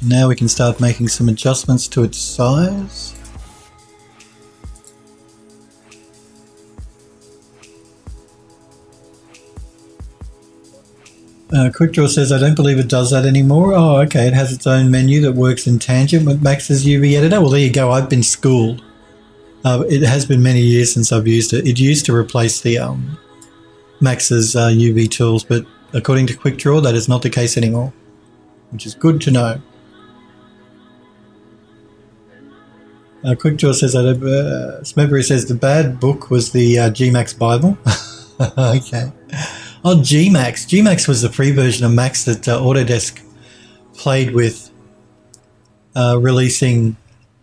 Now we can start making some adjustments to its size. QuickDraw says, I don't believe it does that anymore. Oh, okay, it has its own menu that works in tangent with Max's UV editor. Well, there you go, I've been schooled. It has been many years since I've used it. It used to replace the Max's UV tools, but according to QuickDraw, that is not the case anymore, which is good to know. QuickDraw says, Smebbery says the bad book was the Gmax Bible. Okay. Oh, Gmax. Gmax was the free version of Max that Autodesk played with releasing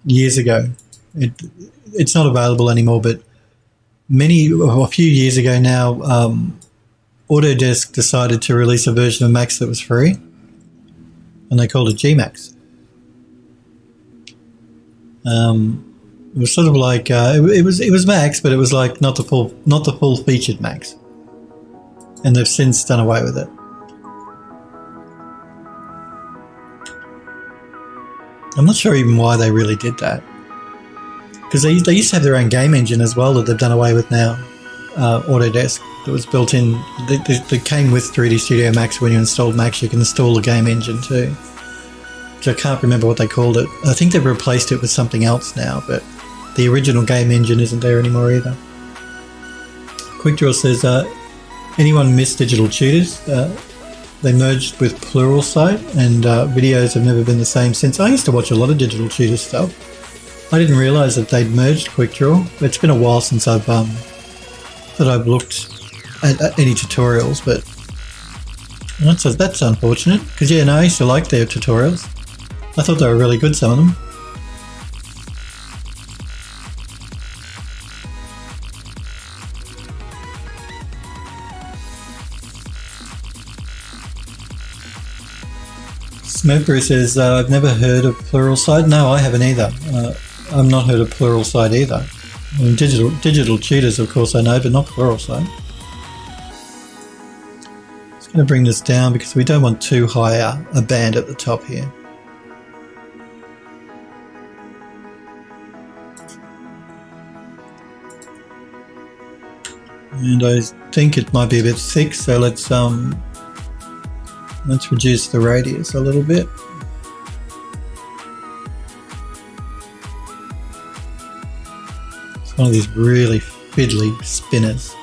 years ago. It's not available anymore, but a few years ago now, Autodesk decided to release a version of Max that was free, and they called it Gmax. It was sort of like it was Max, but it was like not the full featured Max. And they've since done away with it. I'm not sure even why they really did that. Because they used to have their own game engine as well that they've done away with now. Autodesk, that was built in. They came with 3D Studio Max. When you installed Max, you can install the game engine too. Which I can't remember what they called it. I think they've replaced it with something else now, but the original game engine isn't there anymore either. QuickDraw says, anyone miss Digital Tutors? They merged with Pluralsight, and videos have never been the same since. I used to watch a lot of Digital Tutor stuff. I didn't realise that they'd merged QuickDraw. It's been a while since I've looked at any tutorials, but that's unfortunate. Because I used to like their tutorials. I thought they were really good, some of them. Smurfberry says, I've never heard of Pluralsight. No, I haven't either. I've not heard of Pluralsight either. I mean, digital tutors, of course, I know, but not Pluralsight. Just going to bring this down because we don't want too high a band at the top here. And I think it might be a bit thick, so let's reduce the radius a little bit. It's one of these really fiddly spinners.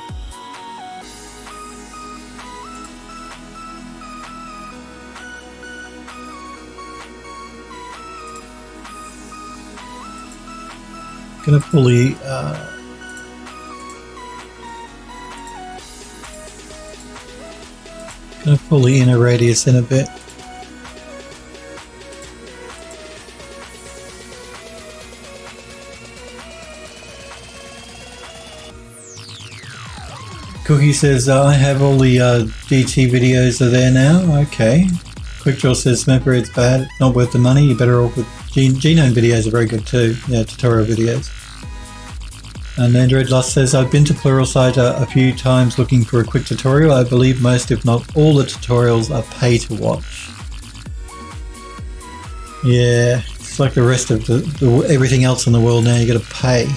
Gonna pull the inner radius in a bit. Cookie says, I have all the DT videos are there now. Okay. Quickdraw says, Smurfberry, it's bad. It's not worth the money. You're better off with genome videos are very good too. Yeah, tutorial videos. And Android Lust says, I've been to Pluralsight a few times looking for a quick tutorial. I believe most, if not all, the tutorials are pay to watch. Yeah, it's like the rest of the everything else in the world now. You got to pay.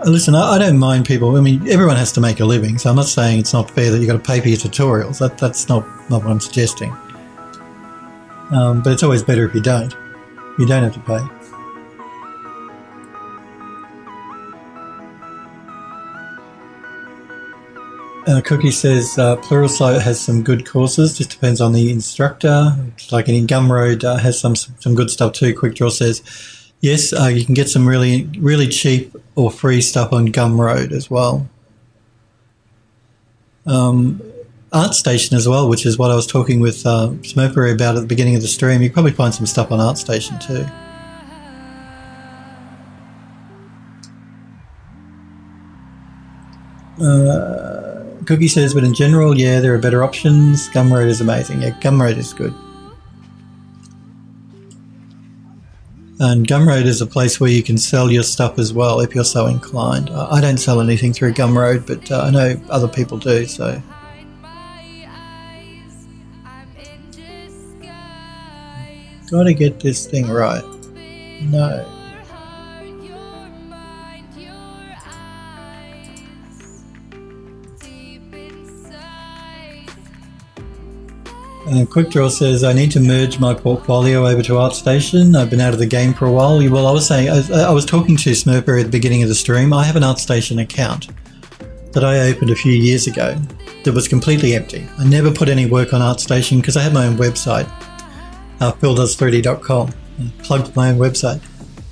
Listen, I don't mind people. I mean, everyone has to make a living, so I'm not saying it's not fair that you've got to pay for your tutorials. That's not what I'm suggesting. But it's always better if you don't. You don't have to pay. Cookie says, Pluralsight has some good courses, just depends on the instructor. Like in Gumroad has some good stuff too. Quickdraw says, yes, you can get some really, really cheap or free stuff on Gumroad as well. ArtStation as well, which is what I was talking with Smurfberry about at the beginning of the stream. You can probably find some stuff on ArtStation too. Cookie says, but in general, yeah, there are better options. Gumroad is amazing. Yeah, Gumroad is good. And Gumroad is a place where you can sell your stuff as well if you're so inclined. I don't sell anything through Gumroad, but I know other people do, so. Gotta get this thing right. No. Quickdraw says, I need to merge my portfolio over to ArtStation. I've been out of the game for a while. Well, I was saying, I was talking to Smurfberry at the beginning of the stream. I have an ArtStation account that I opened a few years ago that was completely empty. I never put any work on ArtStation because I had my own website, phildoes3d.com, and plugged my own website.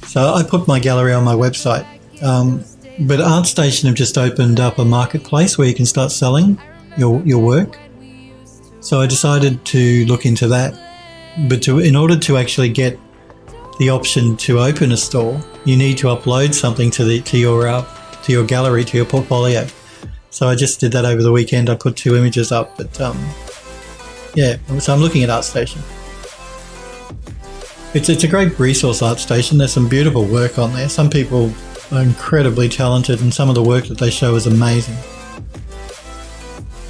So I put my gallery on my website. But ArtStation have just opened up a marketplace where you can start selling your work. So I decided to look into that, but in order to actually get the option to open a store, you need to upload something to your gallery, to your portfolio. So I just did that over the weekend. I put 2 images up, but yeah. So I'm looking at ArtStation. It's a great resource, ArtStation. There's some beautiful work on there. Some people are incredibly talented, and some of the work that they show is amazing.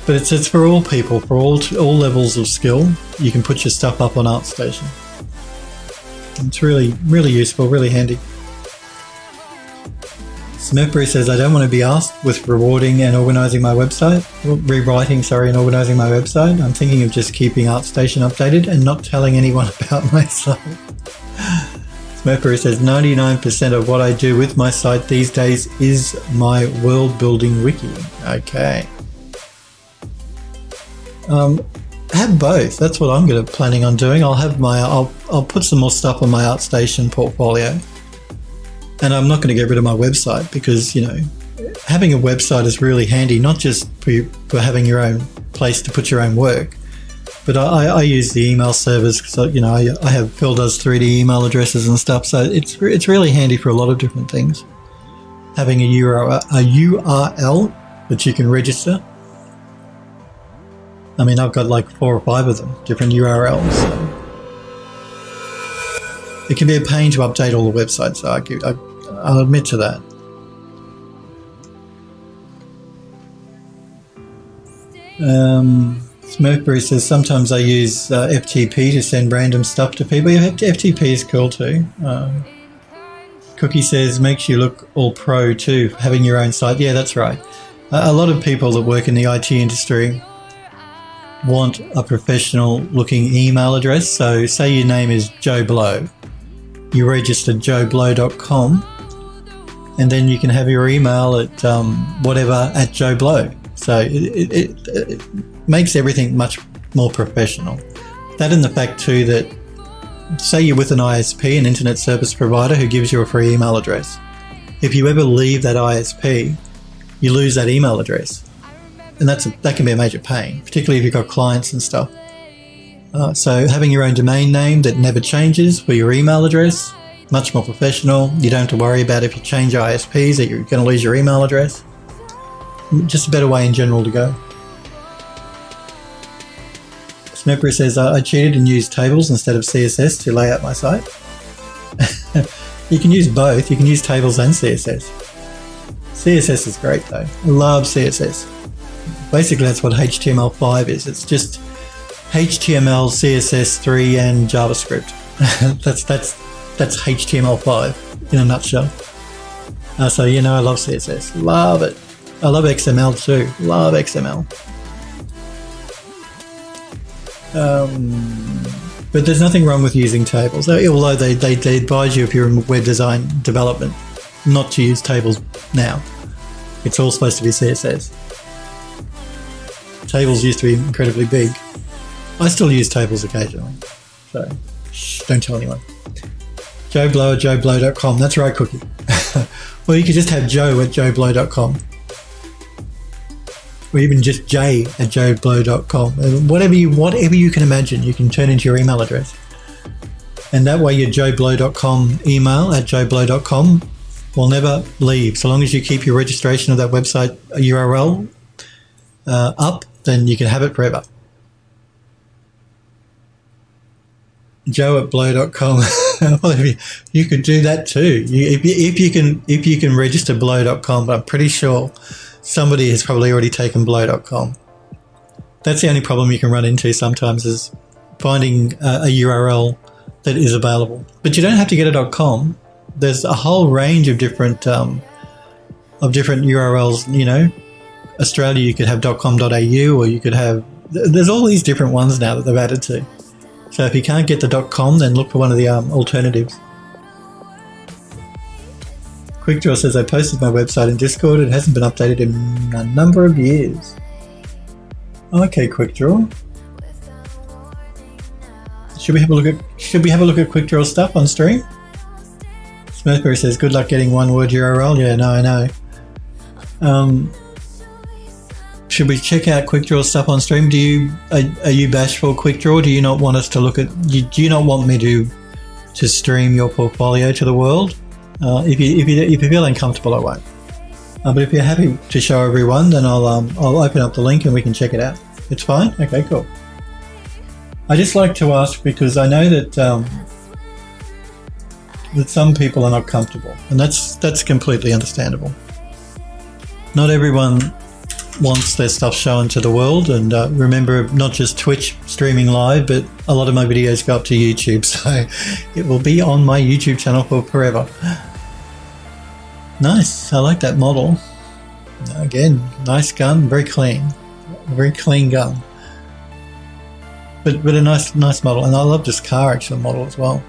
But it's for all people, for all levels of skill. You can put your stuff up on ArtStation. It's really, really useful, really handy. Smurfberry says, I don't want to be asked with rewarding and organising my website. Rewriting and organising my website. I'm thinking of just keeping ArtStation updated and not telling anyone about my site. Smurfberry says, 99% of what I do with my site these days is my world building wiki. Okay. Have both. That's what I'm planning on doing. I'll put some more stuff on my ArtStation portfolio, and I'm not going to get rid of my website because, you know, having a website is really handy, not just for having your own place to put your own work, But I use the email servers because, you know, I have Phil does 3D email addresses and stuff, so it's really handy for a lot of different things. Having a URL that you can register. I mean, I've got like 4 or 5 of them, different URLs. So it can be a pain to update all the websites, I'll admit to that. Smokeberry says, sometimes I use FTP to send random stuff to people. Yeah, FTP is cool too. Cookie says, makes you look all pro too, having your own site. Yeah, that's right. A lot of people that work in the IT industry want a professional looking email address. So say your name is Joe Blow. You register joeblow.com and then you can have your email at whatever at Joe Blow. So it makes everything much more professional. That and the fact too that say you're with an ISP, an internet service provider who gives you a free email address. If you ever leave that ISP, you lose that email address. And that can be a major pain, particularly if you've got clients and stuff. So having your own domain name that never changes for your email address, much more professional. You don't have to worry about if you change ISPs that you're going to lose your email address. Just a better way in general to go. Smokeberry says, I cheated and used tables instead of CSS to lay out my site. You can use both. You can use tables and CSS. CSS is great though. I love CSS. Basically, that's what HTML5 is. It's just HTML, CSS3, and JavaScript. that's HTML5 in a nutshell. So, you know, I love CSS. Love it. I love XML too. Love XML. But there's nothing wrong with using tables, although they advise you if you're in web design development not to use tables now. It's all supposed to be CSS. Tables used to be incredibly big. I still use tables occasionally, so don't tell anyone. Joe Blow at joeblow.com. That's right, Cookie. Or you could just have Joe at joeblow.com. Or even just J at joeblow.com. Whatever you can imagine, you can turn into your email address. And that way your joeblow.com email at joeblow.com will never leave. So long as you keep your registration of that website URL up, then you can have it forever. Joe at blow.com. Well, you could do that too. If you can register blow.com, but I'm pretty sure somebody has probably already taken blow.com. That's the only problem you can run into sometimes, is finding a URL that is available. But you don't have to get a .com. There's a whole range of different URLs. You know, Australia, you could have .com.au, or you could have. There's all these different ones now that they've added to. So if you can't get the .com, then look for one of the alternatives. QuickDraw says, I posted my website in Discord. It hasn't been updated in a number of years. Okay, QuickDraw. Should we have a look at QuickDraw stuff on stream? Smurfberry says, good luck getting one word URL. Yeah, no, I know. Should we check out QuickDraw stuff on stream? Are you bashful, QuickDraw? Do you not want us to look at? Do you not want me to stream your portfolio to the world? If you feel uncomfortable, I won't. But if you're happy to show everyone, then I'll open up the link and we can check it out. It's fine. Okay, cool. I just like to ask because I know that that some people are not comfortable, and that's completely understandable. Not everyone wants their stuff shown to the world, and remember, not just Twitch streaming live, but a lot of my videos go up to YouTube, so it will be on my YouTube channel for forever. Nice, I like that model. Again, nice gun, very clean gun. But a nice model, and I love this car actual model as well.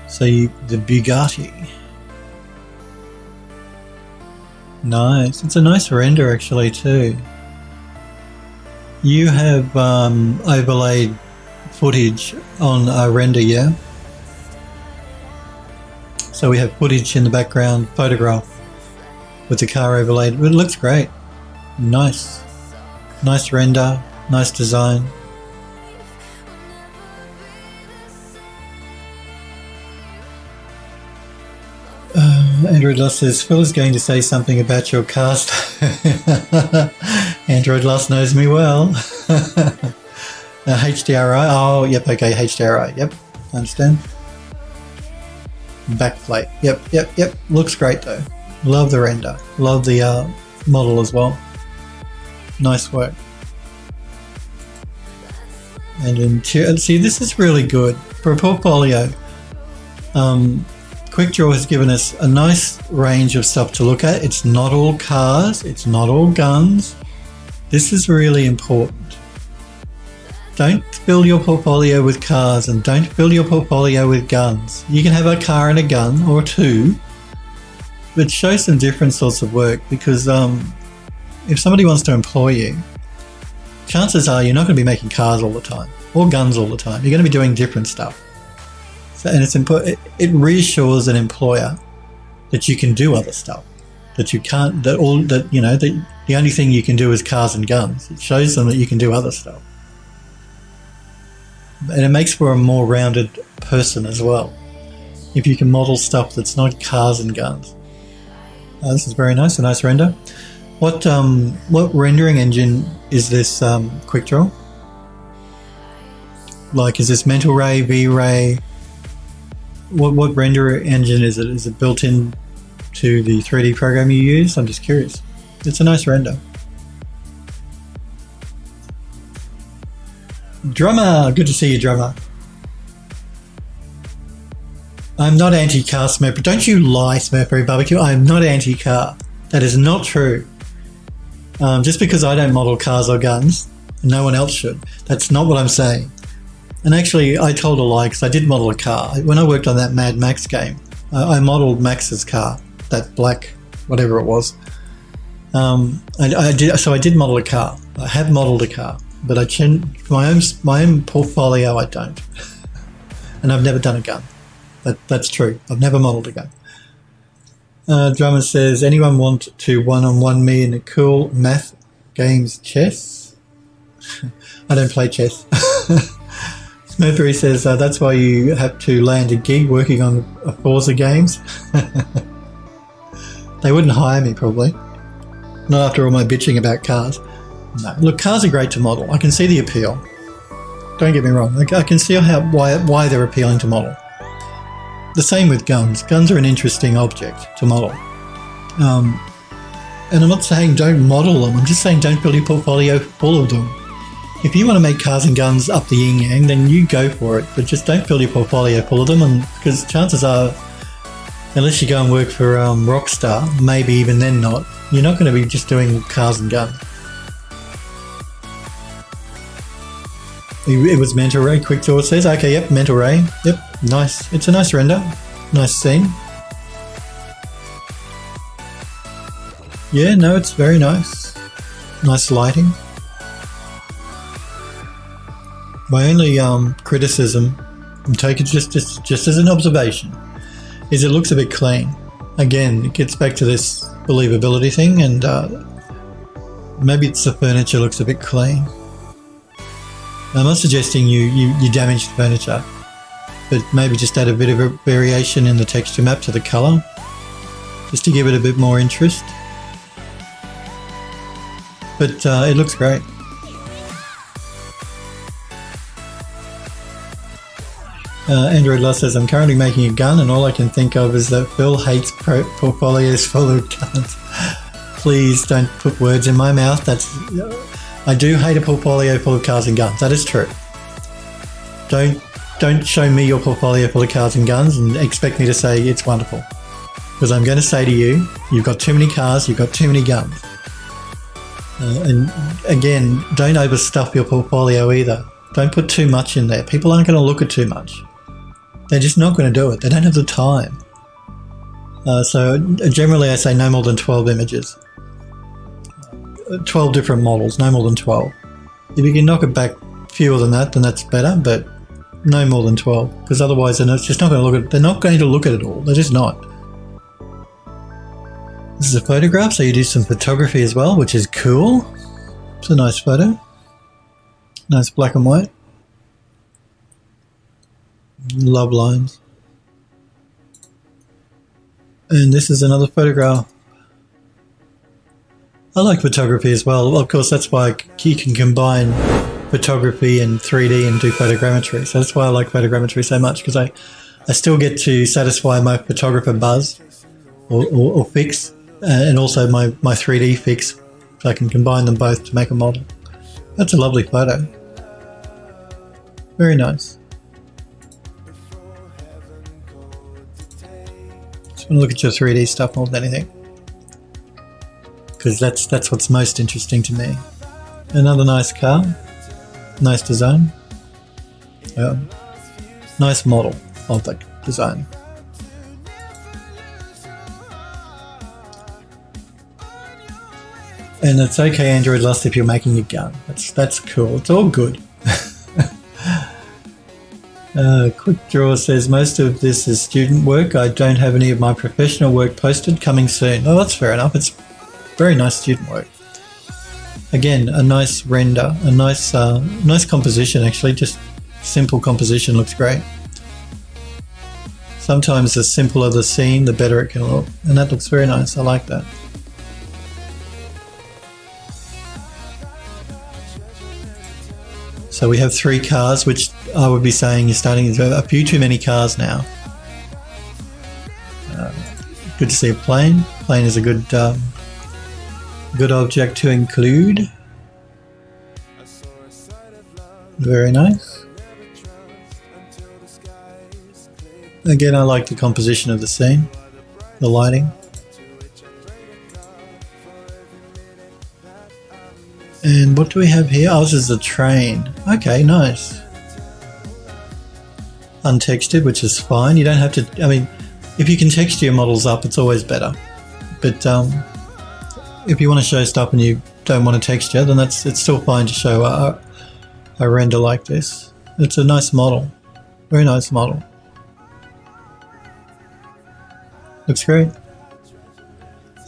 So the Bugatti. Nice. It's a nice render actually too. You have overlaid footage on a render, yeah? So we have footage in the background, photograph with the car overlaid. It looks great. Nice. Nice render, nice design. Android Lost says, Phil is going to say something about your cast. Android Lost knows me well. HDRI, oh, yep, okay, HDRI, yep, I understand. Backplate, yep, looks great though. Love the render, love the model as well. Nice work. And see, this is really good for a portfolio. QuickDraw has given us a nice range of stuff to look at. It's not all cars, it's not all guns. This is really important. Don't fill your portfolio with cars and don't fill your portfolio with guns. You can have a car and a gun or two, but show some different sorts of work, because if somebody wants to employ you, chances are you're not going to be making cars all the time or guns all the time. You're going to be doing different stuff. And it's important. It reassures an employer that you can do other stuff, that you can't. That the only thing you can do is cars and guns. It shows them that you can do other stuff, and it makes for a more rounded person as well. If you can model stuff that's not cars and guns. This is very nice. A nice render. What rendering engine is this? QuickDraw. Like, is this Mental Ray, V-Ray? What render engine is it? Is it built in to the 3D program you use? I'm just curious. It's a nice render. Drummer! Good to see you, Drummer. I'm not anti-car, Smurfy. Don't you lie, Smurfy Barbecue. I'm not anti-car. That is not true. Just because I don't model cars or guns, no one else should. That's not what I'm saying. And actually, I told a lie, because I did model a car. When I worked on that Mad Max game, I modeled Max's car, that black, whatever it was. I did model a car. I have modeled a car, but I changed my own portfolio. I don't, and I've never done a gun. That's true. I've never modeled a gun. Drummer says, anyone want to one-on-one me in a cool math games chess? I don't play chess. Mercury says, that's why you have to land a gig working on Forza games. They wouldn't hire me, probably. Not after all my bitching about cars. No. Look, cars are great to model. I can see the appeal. Don't get me wrong. I can see why they're appealing to model. The same with guns. Guns are an interesting object to model. And I'm not saying don't model them. I'm just saying don't build your portfolio full of them. If you want to make cars and guns up the yin-yang, then you go for it. But just don't fill your portfolio full of them, because chances are, unless you go and work for Rockstar, maybe even then not, you're not going to be just doing cars and guns. It was Mental Ray, QuickDraw says. Okay, yep, Mental Ray. Yep, nice. It's a nice render. Nice scene. Yeah, no, it's very nice. Nice lighting. My only criticism, and take it just as an observation, is it looks a bit clean. Again, it gets back to this believability thing, and maybe it's the furniture looks a bit clean. I'm not suggesting you damage the furniture, but maybe just add a bit of a variation in the texture map to the colour, just to give it a bit more interest. But it looks great. Android Lost says, I'm currently making a gun and all I can think of is that Phil hates portfolios full of guns. Please don't put words in my mouth. I do hate a portfolio full of cars and guns. That is true. Don't show me your portfolio full of cars and guns and expect me to say it's wonderful. Because I'm going to say to you, you've got too many cars, you've got too many guns. And again, don't overstuff your portfolio either. Don't put too much in there. People aren't going to look at too much. They're just not going to do it. They don't have the time. So generally I say no more than 12 images. 12 different models, no more than 12. If you can knock it back fewer than that, then that's better, but no more than 12, because otherwise they're just not going to look at it. They're not going to look at it all. They're just not. This is a photograph, so you do some photography as well, which is cool. It's a nice photo. Nice black and white. Love lines. And this is another photograph. I like photography as well. Of course, that's why you can combine photography and 3D and do photogrammetry. So that's why I like photogrammetry so much, because I still get to satisfy my photographer buzz or fix, and also my 3D fix. So I can combine them both to make a model. That's a lovely photo. Very nice. Just want to look at your 3D stuff more than anything, because that's what's most interesting to me. Another nice car, nice design, nice model of the design. And it's okay, Android Lust, if you're making a gun. That's cool. It's all good. Quick Draw says, most of this is student work. I don't have any of my professional work posted. Coming soon. Oh, that's fair enough. It's very nice student work. Again, a nice render, a nice composition actually. Just simple composition looks great. Sometimes the simpler the scene, the better it can look. And that looks very nice. I like that. So we have 3 cars, which I would be saying you're starting to have a few too many cars now. Good to see a plane. Plane is a good object to include. Very nice. Again, I like the composition of the scene, the lighting. And what do we have here? Oh, this is a train. Okay, nice. Untextured, which is fine. You don't have to, I mean, if you can texture your models up, it's always better. But if you want to show stuff and you don't want to texture, then it's still fine to show a render like this. It's a nice model. Very nice model. Looks great.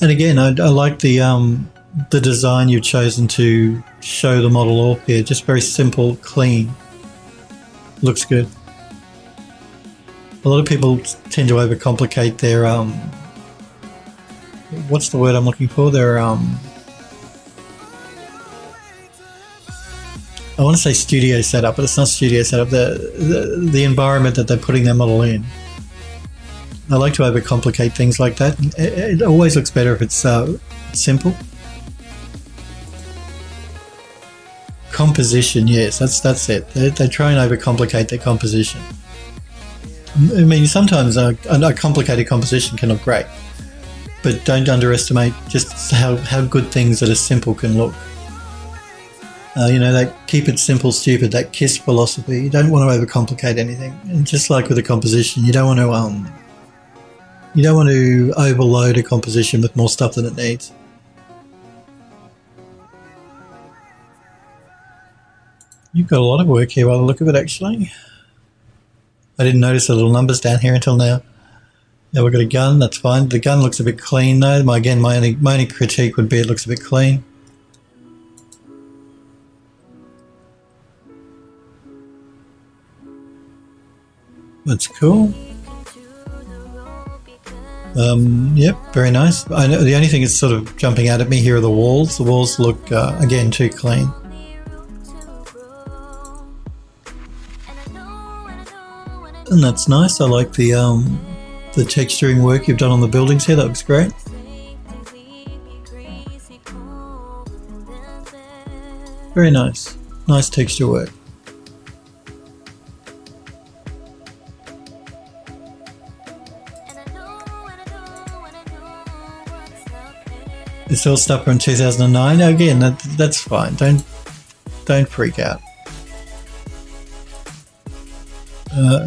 And again, I like the design you've chosen to show the model off here. Just very simple, clean. Looks good. A lot of people tend to overcomplicate their what's the word I'm looking for? Their I want to say studio setup, but it's not studio setup. The environment that they're putting their model in. I like to overcomplicate things like that. It always looks better if it's simple. Composition, yes, that's it. They try and overcomplicate their composition. I mean, sometimes a complicated composition can look great, but don't underestimate just how good things that are simple can look. You know, that keep it simple, stupid, that KISS philosophy. You don't want to overcomplicate anything. And just like with a composition, you don't want to overload a composition with more stuff than it needs. You've got a lot of work here by the look of it, actually. I didn't notice the little numbers down here until now. Yeah, we've got a gun, that's fine. The gun looks a bit clean though. My only critique would be it looks a bit clean. That's cool. Yep, very nice. I know the only thing that's sort of jumping out at me here are the walls. The walls look, again, too clean. And that's nice. I like the texturing work you've done on the buildings here. That looks great. Very nice. Nice texture work. It's all stuff from 2009. Again, that's fine. Don't freak out.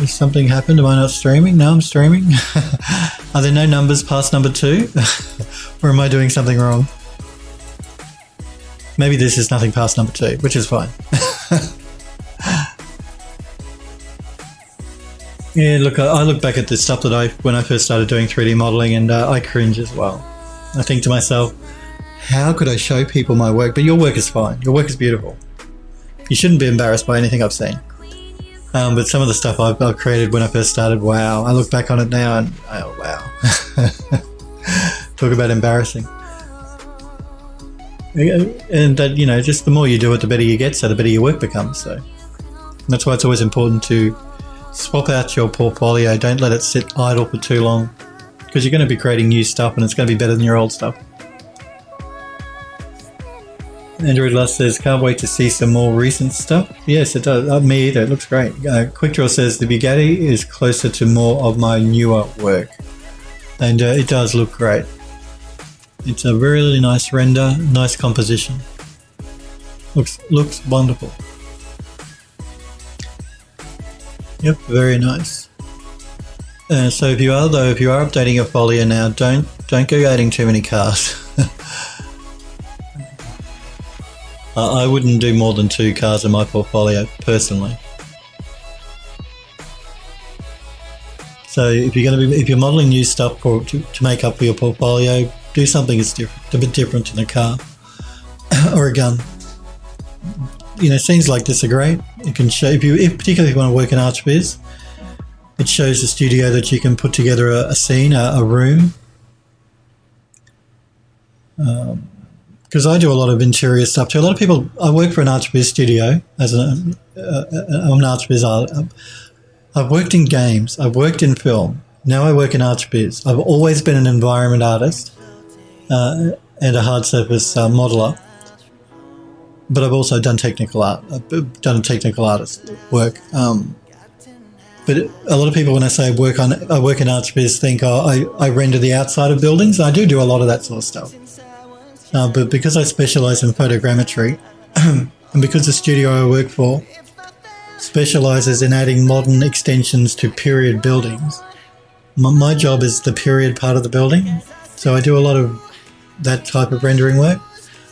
If something happened, am I not streaming? No, I'm streaming. Are there no numbers past number 2? Or am I doing something wrong? Maybe this is nothing past number 2, which is fine. Yeah, look, I look back at the stuff that when I first started doing 3D modeling, and I cringe as well. I think to myself, how could I show people my work? But your work is fine. Your work is beautiful. You shouldn't be embarrassed by anything I've seen. But some of the stuff I've created when I first started, wow. I look back on it now and, oh, wow. Talk about embarrassing. And that, you know, just the more you do it, the better you get, so the better your work becomes. So that's why it's always important to swap out your portfolio. Don't let it sit idle for too long, because you're going to be creating new stuff and it's going to be better than your old stuff. Android Lust says, can't wait to see some more recent stuff. Yes, it does. Me either. It looks great. Quickdraw says, the Bugatti is closer to more of my newer work. And it does look great. It's a really nice render, nice composition. Looks wonderful. Yep, very nice. So if you are updating your folio now, don't go adding too many cars. I wouldn't do more than 2 cars in my portfolio personally. So if you're modeling new stuff to make up for your portfolio, do something that's different, a bit different than a car or a gun. You know, scenes like this are great. It can show, particularly if you want to work in ArchViz, it shows the studio that you can put together a scene, a room. Because I do a lot of interior stuff too. A lot of people, I work for an ArchViz studio as I'm an ArchViz artist. I've worked in games, I've worked in film, now I work in ArchViz. I've always been an environment artist and a hard surface modeler, but I've also done technical art. I've done technical artist work. But a lot of people, when I say I work in ArchViz, think, I render the outside of buildings. I do a lot of that sort of stuff. But because I specialise in photogrammetry, and because the studio I work for specialises in adding modern extensions to period buildings, my job is the period part of the building. So I do a lot of that type of rendering work.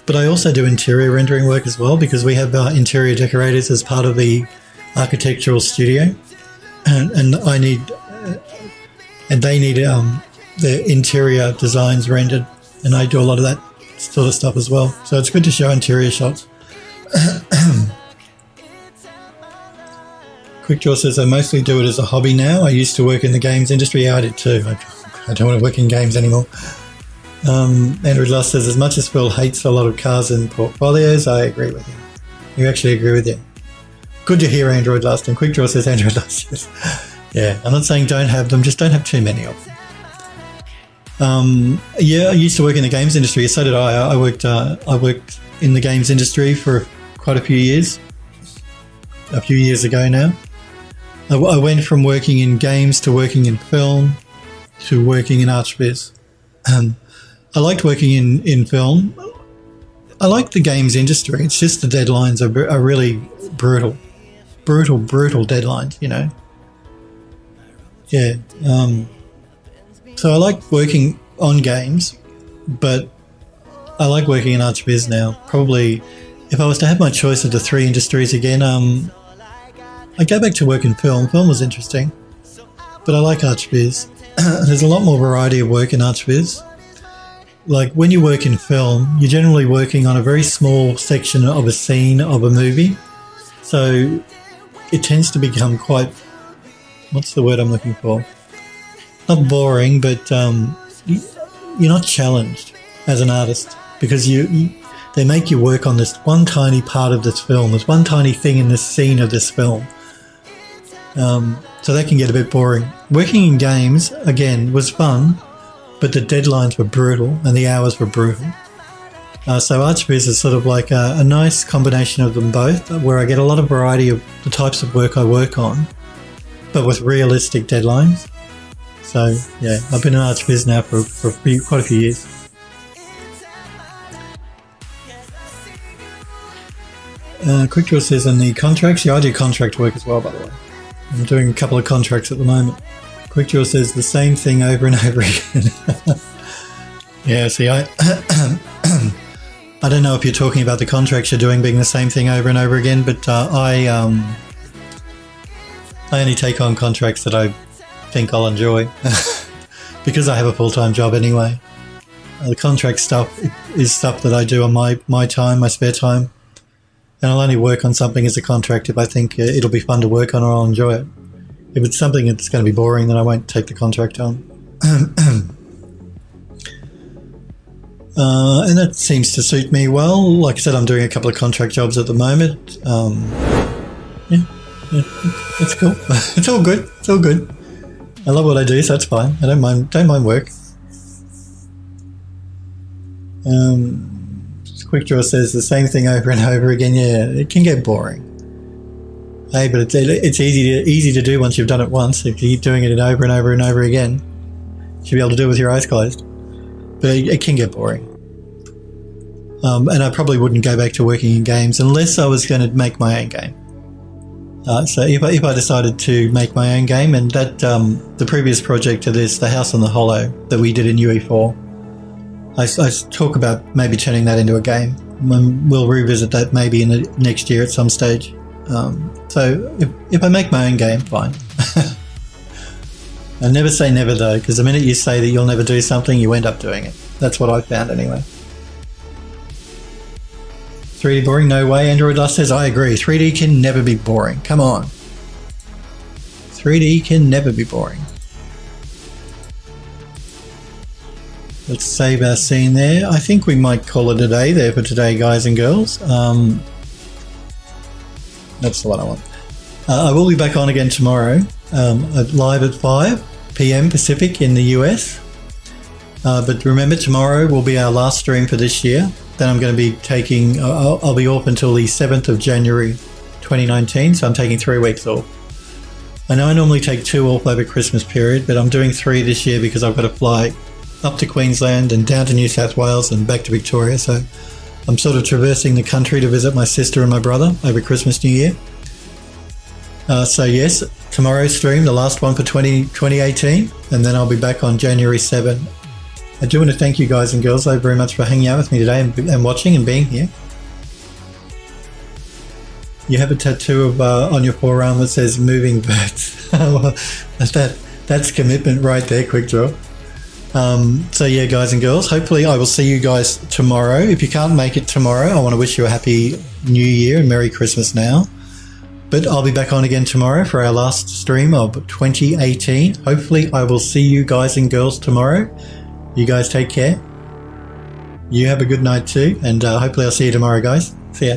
But I also do interior rendering work as well, because we have interior decorators as part of the architectural studio, and they need their interior designs rendered, and I do a lot of that sort of stuff as well. So it's good to show interior shots. Quickdraw says, I mostly do it as a hobby now. I used to work in the games industry. Yeah, I did too. I don't want to work in games anymore. Andrew Lust says, as much as Phil hates a lot of cars and portfolios, I agree with him. You actually agree with him. Good to hear, Android Lust. And Quickdraw says, Android Lust says, yeah, I'm not saying don't have them, just don't have too many of them. Yeah, I used to work in the games industry. So did I. I worked in the games industry for quite a few years. A few years ago now. I went from working in games to working in film to working in ArchViz. I liked working in film. I like the games industry. It's just the deadlines are really brutal deadlines, you know. Yeah. So I like working on games, but I like working in ArchViz now. Probably, if I was to have my choice of the 3 industries again, I'd go back to work in film. Film was interesting, but I like ArchViz. There's a lot more variety of work in ArchViz. Like when you work in film, you're generally working on a very small section of a scene of a movie. So it tends to become quite, what's the word I'm looking for? Not boring, but you're not challenged as an artist, because they make you work on this one tiny part of this film, this one tiny thing in this scene of this film. So that can get a bit boring. Working in games, again, was fun, but the deadlines were brutal and the hours were brutal. So ArchViz is sort of like a nice combination of them both, where I get a lot of variety of the types of work I work on, but with realistic deadlines. So yeah, I've been in ArchViz now for quite a few years. Quickdraw says, in the contracts, yeah, I do contract work as well, by the way. I'm doing a couple of contracts at the moment. Quickdraw says the same thing over and over again. Yeah, see, I don't know if you're talking about the contracts you're doing being the same thing over and over again, but I only take on contracts that I think I'll enjoy because I have a full-time job anyway. The contract stuff is stuff that I do on my time, my spare time. And I'll only work on something as a contract if I think it'll be fun to work on or I'll enjoy it. If it's something that's going to be boring, then I won't take the contract on. And that seems to suit me well. Like I said, I'm doing a couple of contract jobs at the moment. Yeah, it's cool. It's all good. It's all good. I love what I do, so that's fine. I don't mind work. Quick Draw says the same thing over and over again. Yeah, it can get boring. Hey, but it's easy to do once you've done it once. If you keep doing it over and over and over again, you should be able to do it with your eyes closed. But it can get boring. And I probably wouldn't go back to working in games unless I was going to make my own game. So if I decided to make my own game, and that the previous project to this, the House on the Hollow that we did in UE4, I talk about maybe turning that into a game. We'll revisit that maybe in the next year at some stage. So if I make my own game, fine. I never say never though, because the minute you say that you'll never do something, you end up doing it. That's what I've found anyway. 3D boring? No way. Android Dust says, I agree. 3D can never be boring. Come on. 3D can never be boring. Let's save our scene there. I think we might call it a day there for today, guys and girls. That's the one I want. I will be back on again tomorrow, live at 5 p.m. Pacific in the US. But remember, tomorrow will be our last stream for this year. Then I'm going to be taking, I'll be off until the 7th of January 2019, so I'm taking 3 weeks off. I know I normally take 2 off over Christmas period, but I'm doing 3 this year because I've got to fly up to Queensland and down to New South Wales and back to Victoria, so I'm sort of traversing the country to visit my sister and my brother over Christmas, New Year. So yes, tomorrow's stream, the last one for 2018, and then I'll be back on January 7. I do want to thank you guys and girls very much for hanging out with me today and watching and being here. You have a tattoo of on your forearm that says moving birds. Well, that's commitment right there, Quick Draw. So yeah, guys and girls, hopefully I will see you guys tomorrow. If you can't make it tomorrow, I want to wish you a happy New Year and Merry Christmas now. But I'll be back on again tomorrow for our last stream of 2018. Hopefully I will see you guys and girls tomorrow. You guys take care. You have a good night too, and hopefully I'll see you tomorrow, guys. See ya.